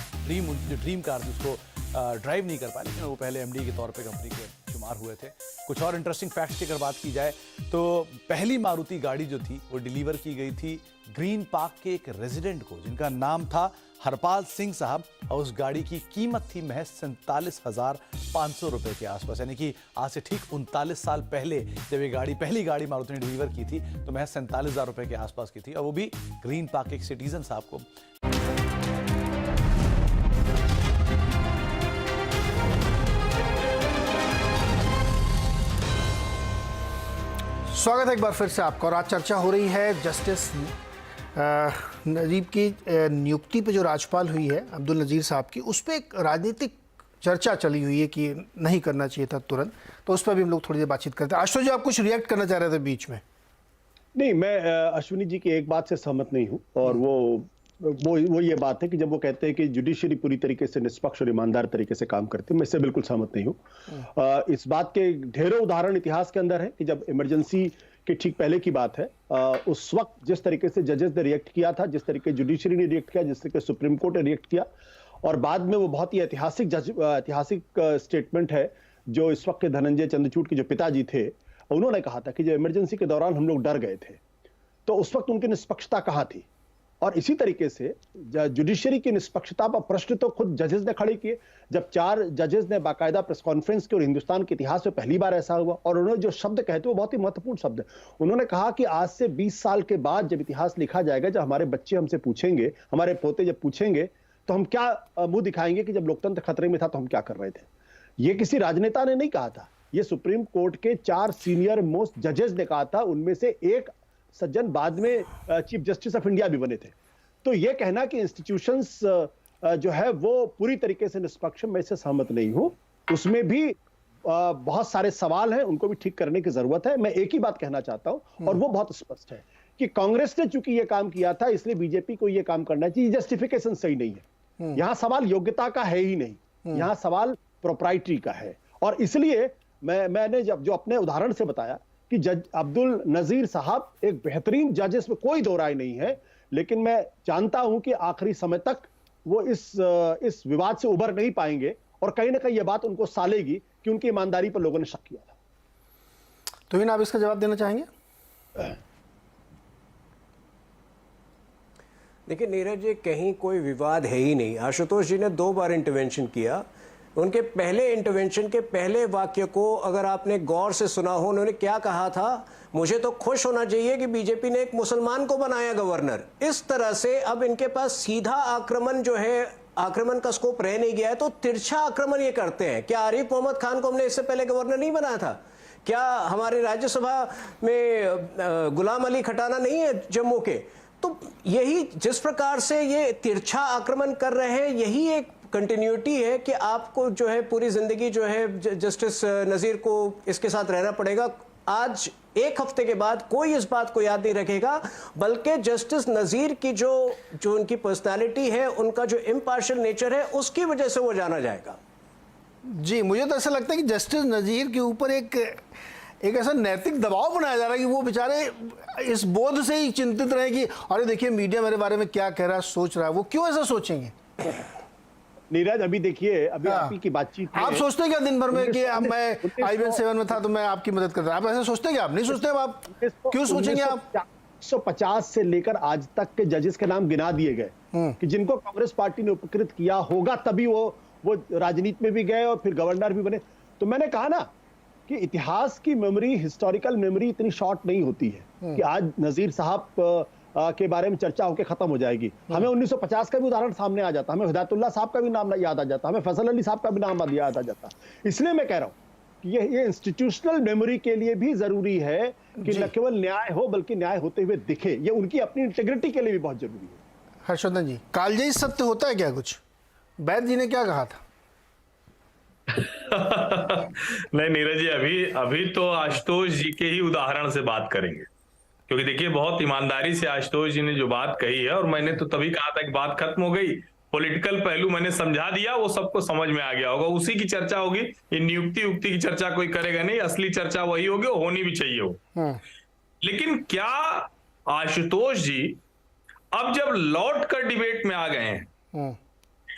ड्रीम कार थी उसको ड्राइव नहीं कर पाए, लेकिन वो पहले MD के तौर पे कंपनी के शुमार हुए थे। कुछ और इंटरेस्टिंग फैक्ट्स की अगर बात की जाए तो पहली मारुति गाड़ी जो थी वो डिलीवर की गई थी ग्रीन पार्क के एक रेजिडेंट को, जिनका नाम था हरपाल सिंह साहब, और उस गाड़ी की कीमत थी महज 47,500 रुपए के आसपास। यानी कि आज से ठीक 39 साल पहले जब ये पहली गाड़ी मारुति ने डिलीवर की थी तो महज 47,000 रुपए के आसपास की थी, और वो भी ग्रीन पार्क के एक सिटीजन साहब को। स्वागत है एक बार फिर से आपका। और आज चर्चा हो रही है जस्टिस नजीब की नियुक्ति पे जो राज्यपाल हुई है अब्दुल नजीर साहब की, उस पर एक राजनीतिक चर्चा चली हुई है कि नहीं करना चाहिए था तुरंत, तो उस पर भी हम लोग थोड़ी देर बातचीत करते हैं। आशुतोष जी, आप कुछ रिएक्ट करना चाह रहे थे बीच में? नहीं, मैं अश्विनी जी की एक बात से सहमत नहीं हूं, और वो ये बात है कि जब वो कहते हैं कि जुडिशरी पूरी तरीके से निष्पक्ष और ईमानदार तरीके से काम करती है, मैं इससे बिल्कुल सहमत नहीं हूं। इस बात के ढेरों उदाहरण इतिहास के अंदर है कि जब इमरजेंसी के ठीक पहले की बात है, उस वक्त जिस तरीके से जजेस ने रिएक्ट किया था, जिस तरीके जुडिशरी ने रिएक्ट किया, जिस तरीके सुप्रीम कोर्ट ने रिएक्ट किया, और बाद में वो बहुत ही ऐतिहासिक स्टेटमेंट है जो इस वक्त के धनंजय चंद्रचूड़ के जो पिताजी थे, उन्होंने कहा था कि जब इमरजेंसी के दौरान हम लोग डर गए थे तो उस वक्त उनकी निष्पक्षता कहाँ थी। और इसी तरीके से जुडिशरी की निष्पक्षता पर प्रश्न तो खुद जजेस ने खड़े किए। जब 4 जजेस ने बाकायदा प्रेस कॉन्फ्रेंस की, और हिंदुस्तान के इतिहास में पहली बार ऐसा हुआ, और उन्होंने जो शब्द कहे थे वो बहुत ही महत्वपूर्ण शब्द है। उन्होंने कहा कि आज से 20 साल के बाद जब इतिहास लिखा जाएगा, जब हमारे बच्चे हमसे पूछेंगे, हमारे पोते जब पूछेंगे, तो हम क्या मुंह दिखाएंगे कि जब लोकतंत्र खतरे में था तो हम क्या कर रहे थे। ये किसी राजनेता ने नहीं कहा था, ये सुप्रीम कोर्ट के 4 सीनियर मोस्ट जजेस ने कहा था। उनमें से एक सज्जन बाद में चीफ जस्टिस ऑफ इंडिया भी बने थे। तो ये कहना कि इंस्टीट्यूशंस जो है वो पूरी तरीके से निष्पक्ष, मैं इससे सहमत नहीं हूं। उसमें भी बहुत सारे सवाल हैं, उनको भी ठीक करने की जरूरत है। मैं एक ही बात कहना चाहता हूं और वो बहुत स्पष्ट है कि कांग्रेस ने चूंकि ये काम किया था इसलिए बीजेपी को ये काम करना चाहिए। जस्टिफिकेशन सही नहीं है। यहां सवाल योग्यता का है ही नहीं, यहां सवाल प्रोप्राइटरी का है। और इसलिए मैंने जब जो अपने उदाहरण से बताया कि जज अब्दुल नजीर साहब एक बेहतरीन जज, इसमें कोई दो राय नहीं है, लेकिन मैं जानता हूं कि आखिरी समय तक वो इस विवाद से उबर नहीं पाएंगे और कहीं ना कहीं यह बात उनको सालेगी कि उनकी ईमानदारी पर लोगों ने शक किया था। तो इन आप इसका जवाब देना चाहेंगे? देखिए नीरज जी, कहीं कोई विवाद है ही नहीं। आशुतोष जी ने 2 बार इंटरवेंशन किया। उनके पहले इंटरवेंशन के पहले वाक्य को अगर आपने गौर से सुना हो, उन्होंने क्या कहा था? मुझे तो खुश होना चाहिए कि बीजेपी ने एक मुसलमान को बनाया गवर्नर। इस तरह से अब इनके पास सीधा आक्रमण जो है, आक्रमण का स्कोप रह नहीं गया है, तो तिरछा आक्रमण ये करते हैं। क्या आरिफ मोहम्मद खान को हमने इससे पहले गवर्नर नहीं बनाया था? क्या हमारे राज्यसभा में गुलाम अली खटाना नहीं है जम्मू के? तो यही जिस प्रकार से ये तिरछा आक्रमण कर रहे हैं, यही एक कंटिन्यूटी है कि आपको जो है पूरी जिंदगी जो है जस्टिस नजीर को इसके साथ रहना पड़ेगा। आज 1 हफ्ते के बाद कोई इस बात को याद नहीं रखेगा, बल्कि जस्टिस नजीर की जो उनकी पर्सनालिटी है, उनका जो इम्पार्शियल नेचर है, उसकी वजह से वो जाना जाएगा। जी, मुझे तो ऐसा लगता है कि जस्टिस नजीर के ऊपर एक ऐसा नैतिक दबाव बनाया जा रहा है कि वो बेचारे इस बोध से ही चिंतित रहे कि अरे देखिए मीडिया मेरे बारे में क्या कह रहा है, सोच रहा है। वो क्यों ऐसा सोचेंगे? नीरज, अभी देखिए, अभी आप ही की बातचीत, आप सोचते हैं क्या दिन भर में कि अब मैं IBN7 में था तो मैं आपकी मदद कर रहा? आप ऐसा सोचते हैं क्या? आप नहीं सोचते? आप क्यों सोचेंगे? आप 1950 से लेकर आज तक के जजेस के नाम गिना दिए गए कि जिनको कांग्रेस पार्टी ने उपकृत किया होगा, तभी वो राजनीति में भी गए और फिर गवर्नर भी बने। तो मैंने कहा ना कि इतिहास की मेमोरी, हिस्टोरिकल मेमोरी इतनी शॉर्ट नहीं होती है कि आज नजीर साहब के बारे में चर्चा होकर खत्म हो जाएगी। हमें 1950 का भी उदाहरण सामने आ जाता, हमें हिदायतुल्लाह साहब का भी नाम याद आ जाता, हमें फैसल अली साहब का भी नाम याद आ जाता। इसलिए मैं कह रहा हूं कि ये इंस्टीट्यूशनल मेमोरी के लिए भी जरूरी है कि न केवल न्याय हो बल्कि न्याय होते हुए दिखे। ये उनकी अपनी इंटीग्रिटी के लिए भी बहुत जरूरी है। हर्षवर्धन जी, कालजयी सत्य होता है क्या कुछ? वैद्य जी ने क्या कहा था? नहीं नीरज जी, अभी तो आशुतोष जी के ही उदाहरण से बात करेंगे, क्योंकि देखिए बहुत ईमानदारी से आशुतोष जी ने जो बात कही है, और मैंने तो तभी कहा था कि बात खत्म हो गई, पॉलिटिकल पहलू मैंने समझा दिया, वो सबको समझ में आ गया होगा, उसी की चर्चा होगी। ये नियुक्ति उक्ति की चर्चा कोई करेगा नहीं, असली चर्चा वही होगी, होनी भी चाहिए हो। लेकिन क्या आशुतोष जी अब जब लौट कर डिबेट में आ गए हैं,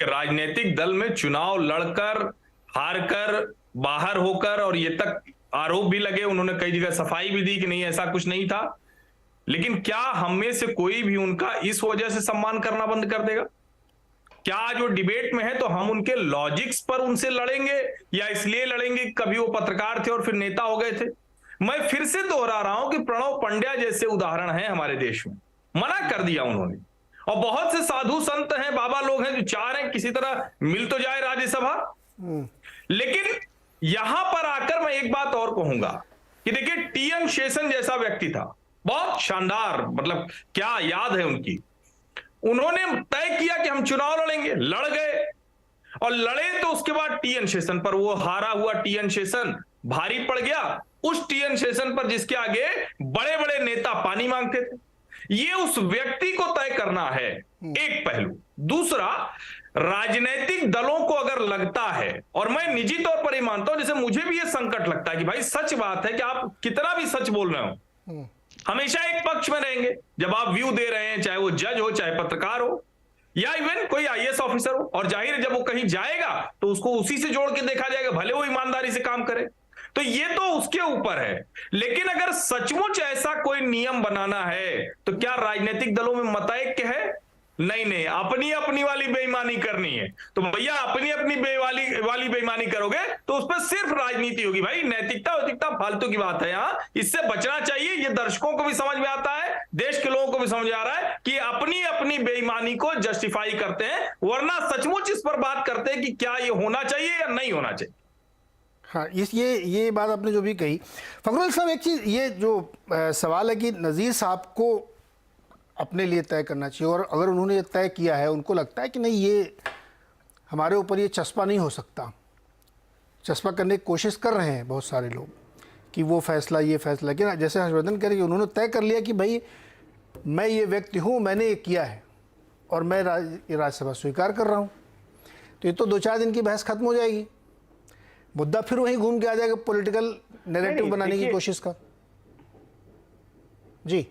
राजनीतिक दल में चुनाव लड़कर हारकर बाहर होकर, और ये तक आरोप भी लगे, उन्होंने कई जगह सफाई भी दी कि नहीं ऐसा कुछ नहीं था, लेकिन क्या हम में से कोई भी उनका इस वजह से सम्मान करना बंद कर देगा? क्या आज वो डिबेट में है तो हम उनके लॉजिक्स पर उनसे लड़ेंगे, या इसलिए लड़ेंगे कि कभी वो पत्रकार थे और फिर नेता हो गए थे? मैं फिर से दोहरा रहा हूं कि प्रणव पंड्या जैसे उदाहरण हैं हमारे देश में, मना कर दिया उन्होंने। और बहुत से साधु संत हैं, बाबा लोग हैं जो चाह रहे हैं किसी तरह मिल तो जाए राज्यसभा। लेकिन यहां पर आकर मैं एक बात और कहूंगा कि देखिए, TN शेषन जैसा व्यक्ति था, बहुत शानदार, मतलब क्या याद है उनकी। उन्होंने तय किया कि हम चुनाव लड़ेंगे, लड़ गए, और लड़े तो उसके बाद TN शेषन पर, वो हारा हुआ TN शेषन भारी पड़ गया उस TN शेषन पर जिसके आगे बड़े बड़े नेता पानी मांगते थे। ये उस व्यक्ति को तय करना है, एक पहलू। दूसरा, राजनीतिक दलों को अगर लगता है, और मैं निजी तौर पर ही मानता हूं, जैसे मुझे भी ये संकट लगता है कि भाई सच बात है कि आप कितना भी सच बोल रहे हो, हमेशा एक पक्ष में रहेंगे जब आप व्यू दे रहे हैं, चाहे वो जज हो, चाहे पत्रकार हो, या इवन कोई IAS ऑफिसर हो। और जाहिर है जब वो कहीं जाएगा तो उसको उसी से जोड़ के देखा जाएगा, भले वो ईमानदारी से काम करे। तो ये तो उसके ऊपर है। लेकिन अगर सचमुच ऐसा कोई नियम बनाना है तो क्या राजनीतिक दलों में मतैक्य है? नहीं, अपनी अपनी वाली बेईमानी करनी है तो भैया अपनी अपनी वाली बेईमानी करोगे तो उस पर सिर्फ राजनीति होगी। भाई नैतिकता फालतू की बात है, यहाँ इससे बचना चाहिए। ये दर्शकों को भी समझ में आता है, देश के लोगों को भी समझ आ रहा है कि अपनी अपनी बेईमानी को जस्टिफाई करते हैं, वरना सचमुच इस पर बात करते हैं कि क्या ये होना चाहिए या नहीं होना चाहिए। हाँ, ये बात आपने जो भी कही, फखरुल साहब, एक चीज़ ये जो सवाल है कि नज़ीर साहब को अपने लिए तय करना चाहिए, और अगर उन्होंने ये तय किया है, उनको लगता है कि नहीं ये हमारे ऊपर ये चस्पा नहीं हो सकता, चस्पा करने की कोशिश कर रहे हैं बहुत सारे लोग कि वो फैसला, ये फैसला, कि जैसे हर्षवर्धन कह रहे कि उन्होंने तय कर लिया कि भाई मैं ये व्यक्ति हूँ, मैंने ये किया है और मैं राज्यसभा स्वीकार कर रहा हूँ, तो ये तो 2-4 दिन की बहस खत्म हो जाएगी, मुद्दा फिर वहीं घूम के आ जाएगा पॉलिटिकल नैरेटिव बनाने की कोशिश का। जी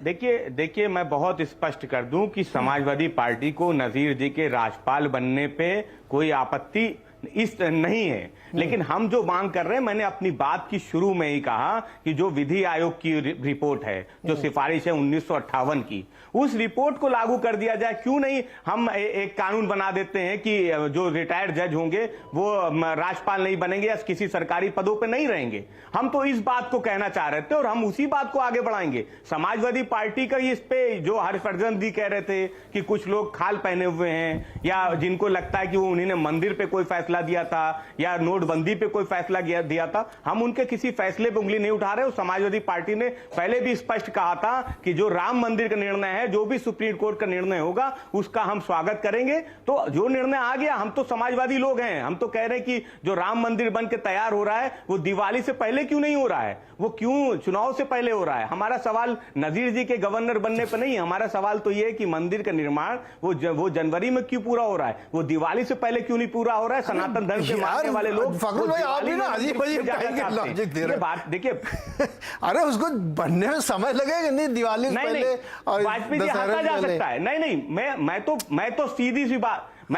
देखिए मैं बहुत स्पष्ट कर दूं कि समाजवादी पार्टी को नजीर जी के राज्यपाल बनने पे कोई आपत्ति नहीं है, लेकिन हम जो मांग कर रहे हैं, मैंने अपनी बात की शुरू में ही कहा कि जो विधि आयोग की रिपोर्ट है, जो सिफारिश है 1958 की, उस रिपोर्ट को लागू कर दिया जाए। क्यों नहीं हम एक कानून बना देते हैं कि जो रिटायर्ड जज होंगे वो राज्यपाल नहीं बनेंगे या किसी सरकारी पदों पर नहीं रहेंगे। हम तो इस बात को कहना चाह रहे थे और हम उसी बात को आगे बढ़ाएंगे। समाजवादी पार्टी का इस पे जो हर्षवर्धन जी कह रहे थे कि कुछ लोग खाल पहने हुए हैं या जिनको लगता है कि वो उन्होंने मंदिर पे कोई फैसला दिया था या नोटबंदी पे कोई फैसला दिया था, हम उनके किसी फैसले पे उंगली नहीं उठा रहे। और समाजवादी पार्टी ने पहले भी स्पष्ट कहा था कि जो राम मंदिर का निर्णय है, जो भी सुप्रीम कोर्ट का निर्णय होगा उसका हम स्वागत करेंगे। तो जो निर्णय आ गया, हम तो समाजवादी लोग हैं, हम तो कह रहे हैं कि जो राम मंदिर बन के तैयार हो रहा है वो दिवाली से पहले क्यों नहीं हो रहा है, वो क्यों चुनाव से पहले हो रहा है। हमारा सवाल नजीर जी के गवर्नर बनने पर नहीं है, हमारा सवाल तो ये है कि मंदिर का निर्माण वो जनवरी में क्यों पूरा हो रहा है, वो दिवाली से पहले क्यों नहीं पूरा हो रहा है। सनातन धर्म के मानने वाले लोग, आप भी ना अजीब-अजीब लॉजिक दे रहे हैं। बात देखिए अरे उसको बनने में समय लगेगा, नहीं दिवाली से पहले और वाजपेयी जी हटा जा सकता है। नहीं, मैं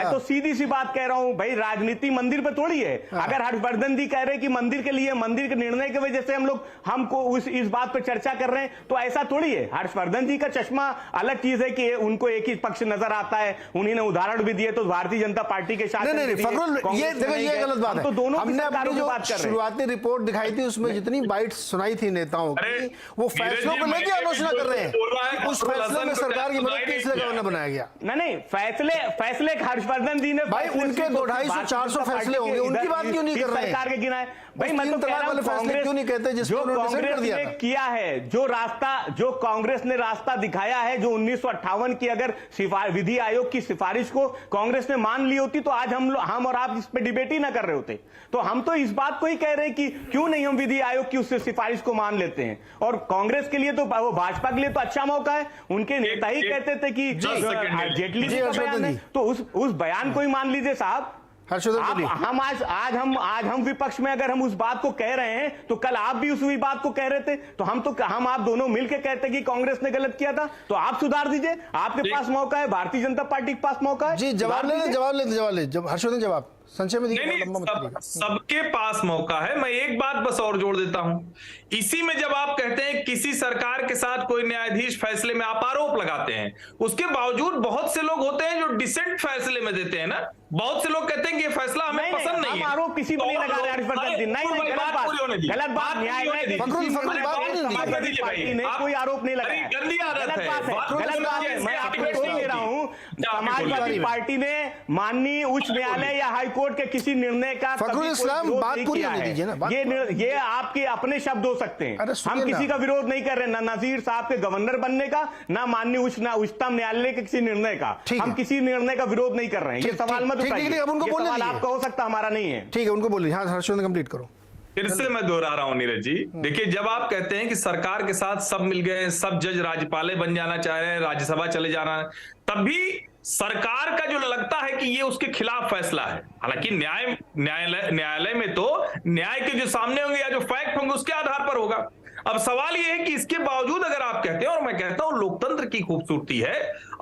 तो सीधी सी बात कह रहा हूं भाई, राजनीति मंदिर पे थोड़ी है। अगर हर्षवर्धन जी कह रहे हैं कि मंदिर के लिए, मंदिर के निर्णय की वजह से हमको इस बात पे चर्चा कर रहे हैं, तो ऐसा थोड़ी है। हर्षवर्धन जी का चश्मा अलग चीज है कि उनको एक ही पक्ष नजर आता है, उन्हीं ने उदाहरण भी दिए तो भारतीय जनता पार्टी के साथ। नहीं, ये देखो, ये गलत बात है। तो दोनों हमने अपनी जो शुरुआती रिपोर्ट दिखाई थी उसमें जितनी बाइट सुनाई थी नेताओं की, वो फैसलों को लेकर आलोचना कर रहे हैं। उस फैसले में सरकार की मदद से इसलिए गवर्नर बनाया गया। नहीं, फैसले हर्षवर्धन जी ने, भाई उनके 250-400 फैसले होंगे, उनकी बात क्यों नहीं कर रहे हैं? सरकार के गिनाए भाई, मैं तो कह रहा हूं फैसले क्यों नहीं कहते जिसको कांग्रेस ने किया है, जो कांग्रेस ने रास्ता दिखाया है, जो 1958 की अगर विधि आयोग की सिफारिश को कांग्रेस ने मान ली होती तो आज हम और आप इस पे डिबेट ही ना कर रहे होते। तो हम तो इस बात को ही कह रहे हैं कि क्यों नहीं हम विधि आयोग की उस सिफारिश को मान लेते हैं। और कांग्रेस के लिए तो, वो भाजपा के लिए तो अच्छा मौका है। उनके नेता ही कहते थे कि जेटली जी का बयान है, तो उस बयान को ही मान लीजिए साहब। हम विपक्ष में अगर हम उस बात को कह रहे हैं तो कल आप भी उसी बात को कह रहे थे, तो हम आप दोनों मिलकर कहते कि कांग्रेस ने गलत किया था, तो आप सुधार दीजिए। आपके पास मौका है, भारतीय जनता पार्टी के पास मौका है। जी, जवाब ले हर्षवर्धन, जवाब संचय में सबके पास मौका है। मैं एक बात बस और जोड़ देता हूं, इसी में जब आप कहते हैं किसी सरकार के साथ कोई न्यायाधीश फैसले में आप आरोप लगाते हैं, उसके बावजूद बहुत से लोग होते हैं जो डिसेंट फैसले में देते हैं ना। बहुत से लोग कहते हैं कि ये फैसला हमें पसंद नहीं है। आरोप किसी को नहीं लगा रहे हर्षवर्धन जी, नहीं, गलत बात, न्यायालय कोई आरोप नहीं लगाया, गंदी आदत है, गलत बात है। मैं आपको तो ले रहा हूं, समाजवादी पार्टी ने माननीय उच्च न्यायालय या हाई कोर्ट के किसी निर्णय का बात पूरी होने दीजिए ना। ये आपके अपने शब्द हो सकते हैं, हम किसी का विरोध नहीं कर रहे, ना नजीर साहब के गवर्नर बनने का, ना माननीय उच्चतम न्यायालय के किसी निर्णय का। हम किसी निर्णय का विरोध नहीं कर रहे हैं। ये सवाल मत उठाइए, अब उनको बोलने दीजिए। आपका हो सकता, हमारा नहीं है। ठीक है, उनको बोलिए। हाँ, हर्षवर्धन कंप्लीट करो। फिर से मैं दोहरा रहा हूं नीरज जी, देखिए जब आप कहते हैं कि सरकार के साथ सब मिल गए, सब जज राज्यपाल बन जाना चाह रहे हैं, राज्यसभा चले जाना, तब भी सरकार का जो लगता है कि ये उसके खिलाफ फैसला है। हालांकि न्यायालय में तो न्याय के जो सामने होंगे या जो फैक्ट होंगे उसके आधार पर होगा। अब सवाल यह है कि इसके बावजूद अगर आप कहते हैं, और मैं कहता हूं लोकतंत्र की खूबसूरती है,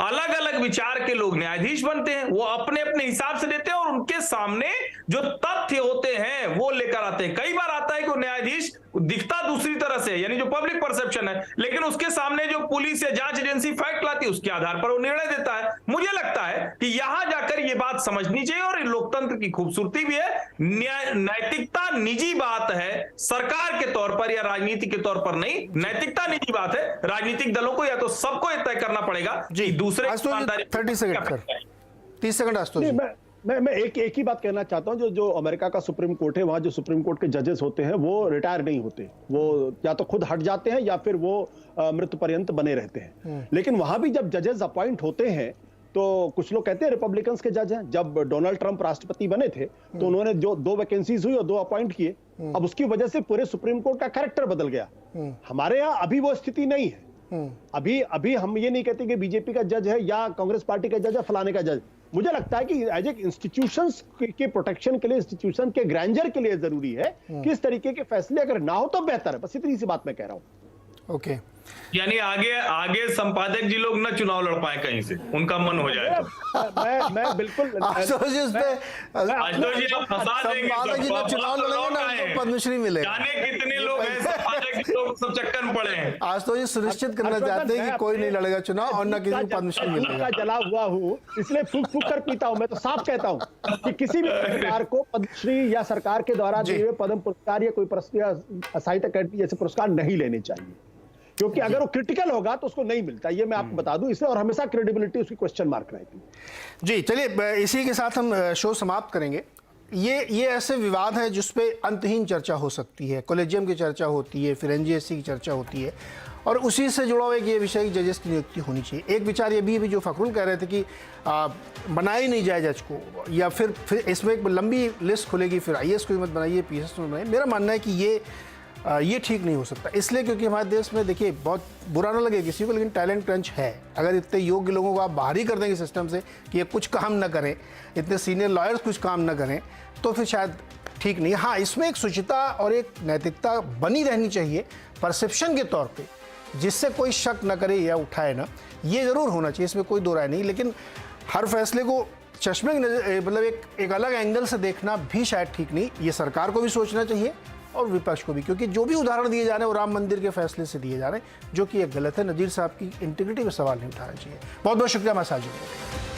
अलग अलग विचार के लोग न्यायाधीश बनते हैं, वो अपने अपने हिसाब से देते हैं और उनके सामने जो तथ्य होते हैं वो लेकर आते हैं। कई बार आता है कि वो न्यायाधीश दिखता दूसरी तरह से, यानी जो पब्लिक परसेप्शन है, लेकिन उसके सामने जो पुलिस या जांच एजेंसी फैक्ट लाती है उसके आधार पर वो निर्णय देता है। मुझे लगता है कि यहां जाकर ये बात समझनी चाहिए, और लोकतंत्र की खूबसूरती भी है। नैतिकता निजी बात है, सरकार के तौर पर या राजनीति के तौर पर नहीं, नैतिकता निजी बात है। राजनीतिक दलों को या तो सबको तय करना पड़ेगा कि दूसरे 30 सेकंड आस्तोष। मैं एक ही बात कहना चाहता हूं, जो अमेरिका का सुप्रीम कोर्ट है, वहां जो सुप्रीम कोर्ट के जजेस होते हैं वो रिटायर नहीं होते, वो या तो खुद हट जाते हैं या फिर वो मृत्यु पर्यंत बने रहते हैं। लेकिन वहां भी जब जजेस अपॉइंट होते हैं तो कुछ लोग कहते हैं रिपब्लिकन्स के जज हैं। जब डोनाल्ड ट्रंप राष्ट्रपति बने थे तो उन्होंने जो 2 वैकेंसीज हुई और 2 अपॉइंट किए। अब उसकी वजह से पूरे सुप्रीम कोर्ट का कैरेक्टर बदल गया। हमारे यहाँ अभी वो स्थिति नहीं है। अभी हम ये नहीं कहते कि बीजेपी का जज है या कांग्रेस पार्टी का जज है, फलाने का जज। मुझे लगता है कि एज ए इंस्टीट्यूशंस के प्रोटेक्शन के लिए, इंस्टीट्यूशन के ग्रैंडर के लिए जरूरी है कि इस तरीके के फैसले अगर ना हो तो बेहतर है। बस इतनी सी बात मैं कह रहा हूं। ओके, यानी आगे संपादक जी लोग ना चुनाव लड़ पाए कहीं से, उनका मन हो जाए तो। मैं बिल्कुल आशुतोष जी उस पे आशुतोष जी आप फंसा देंगे संपादक जी सबको। जब चुनाव लड़ेंगे ना तो पद्मश्री मिलेगा। जाने कितने लोग हैं संपादक जी लोग सब चक्कर में पड़े हैं। आशुतोष जी सुनिश्चित करना चाहते हैं कि कोई नहीं लड़ेगा चुनाव और न किसी को पद्मश्री मिलेगा। जला हुआ हूँ इसलिए फूक फूक कर पीता हूं। मैं तो साफ कहता हूं कि किसी भी सरकार को पद्मश्री या सरकार के द्वारा दिए हुए पद्म पुरस्कार या कोई पुरस्कार, साहित्य अकादमी जैसे पुरस्कार नहीं लेने चाहिए, क्योंकि अगर वो क्रिटिकल होगा तो उसको नहीं मिलता। ये मैं आपको बता दूं, इसलिए और हमेशा क्रेडिबिलिटी उसकी क्वेश्चन मार्क रहती है। जी चलिए, इसी के साथ हम शो समाप्त करेंगे। ये ऐसे विवाद हैं जिस पे अंतहीन चर्चा हो सकती है। कॉलेजियम की चर्चा होती है, फिर एनजीएससी की चर्चा होती है, और उसी से जुड़ा हुआ एक ये विषय कि जजेस की नियुक्ति होनी चाहिए। एक विचार ये भी जो फखरुल कह रहे थे कि बनाया ही नहीं जाए जज को, या फिर इसमें एक लंबी लिस्ट खुलेगी, फिर IAS को मत बनाइए, PSS को बनाइए। मेरा मानना है कि ये ठीक नहीं हो सकता, इसलिए क्योंकि हमारे देश में देखिए, बहुत बुरा ना लगे किसी को, लेकिन टैलेंट क्रंच है। अगर इतने योग्य लोगों को आप बाहर ही कर देंगे सिस्टम से कि ये कुछ काम ना करें, इतने सीनियर लॉयर्स कुछ काम ना करें, तो फिर शायद ठीक नहीं। हाँ, इसमें एक शुचिता और एक नैतिकता बनी रहनी चाहिए एक के तौर पे, जिससे कोई शक न करे या उठाए ना, ये ज़रूर होना चाहिए, इसमें कोई दो राय नहीं। लेकिन हर फैसले को चश्मे की नजर, मतलब एक अलग एंगल से देखना भी शायद ठीक नहीं। ये सरकार को भी सोचना चाहिए और विपक्ष को भी, क्योंकि जो भी उदाहरण दिए जा रहे हैं वो राम मंदिर के फैसले से दिए जा रहे हैं, जो कि एक गलत है। नजीर साहब की इंटीग्रिटी में सवाल नहीं उठाना चाहिए। बहुत बहुत शुक्रिया हमारे साथ जुड़ने के लिए।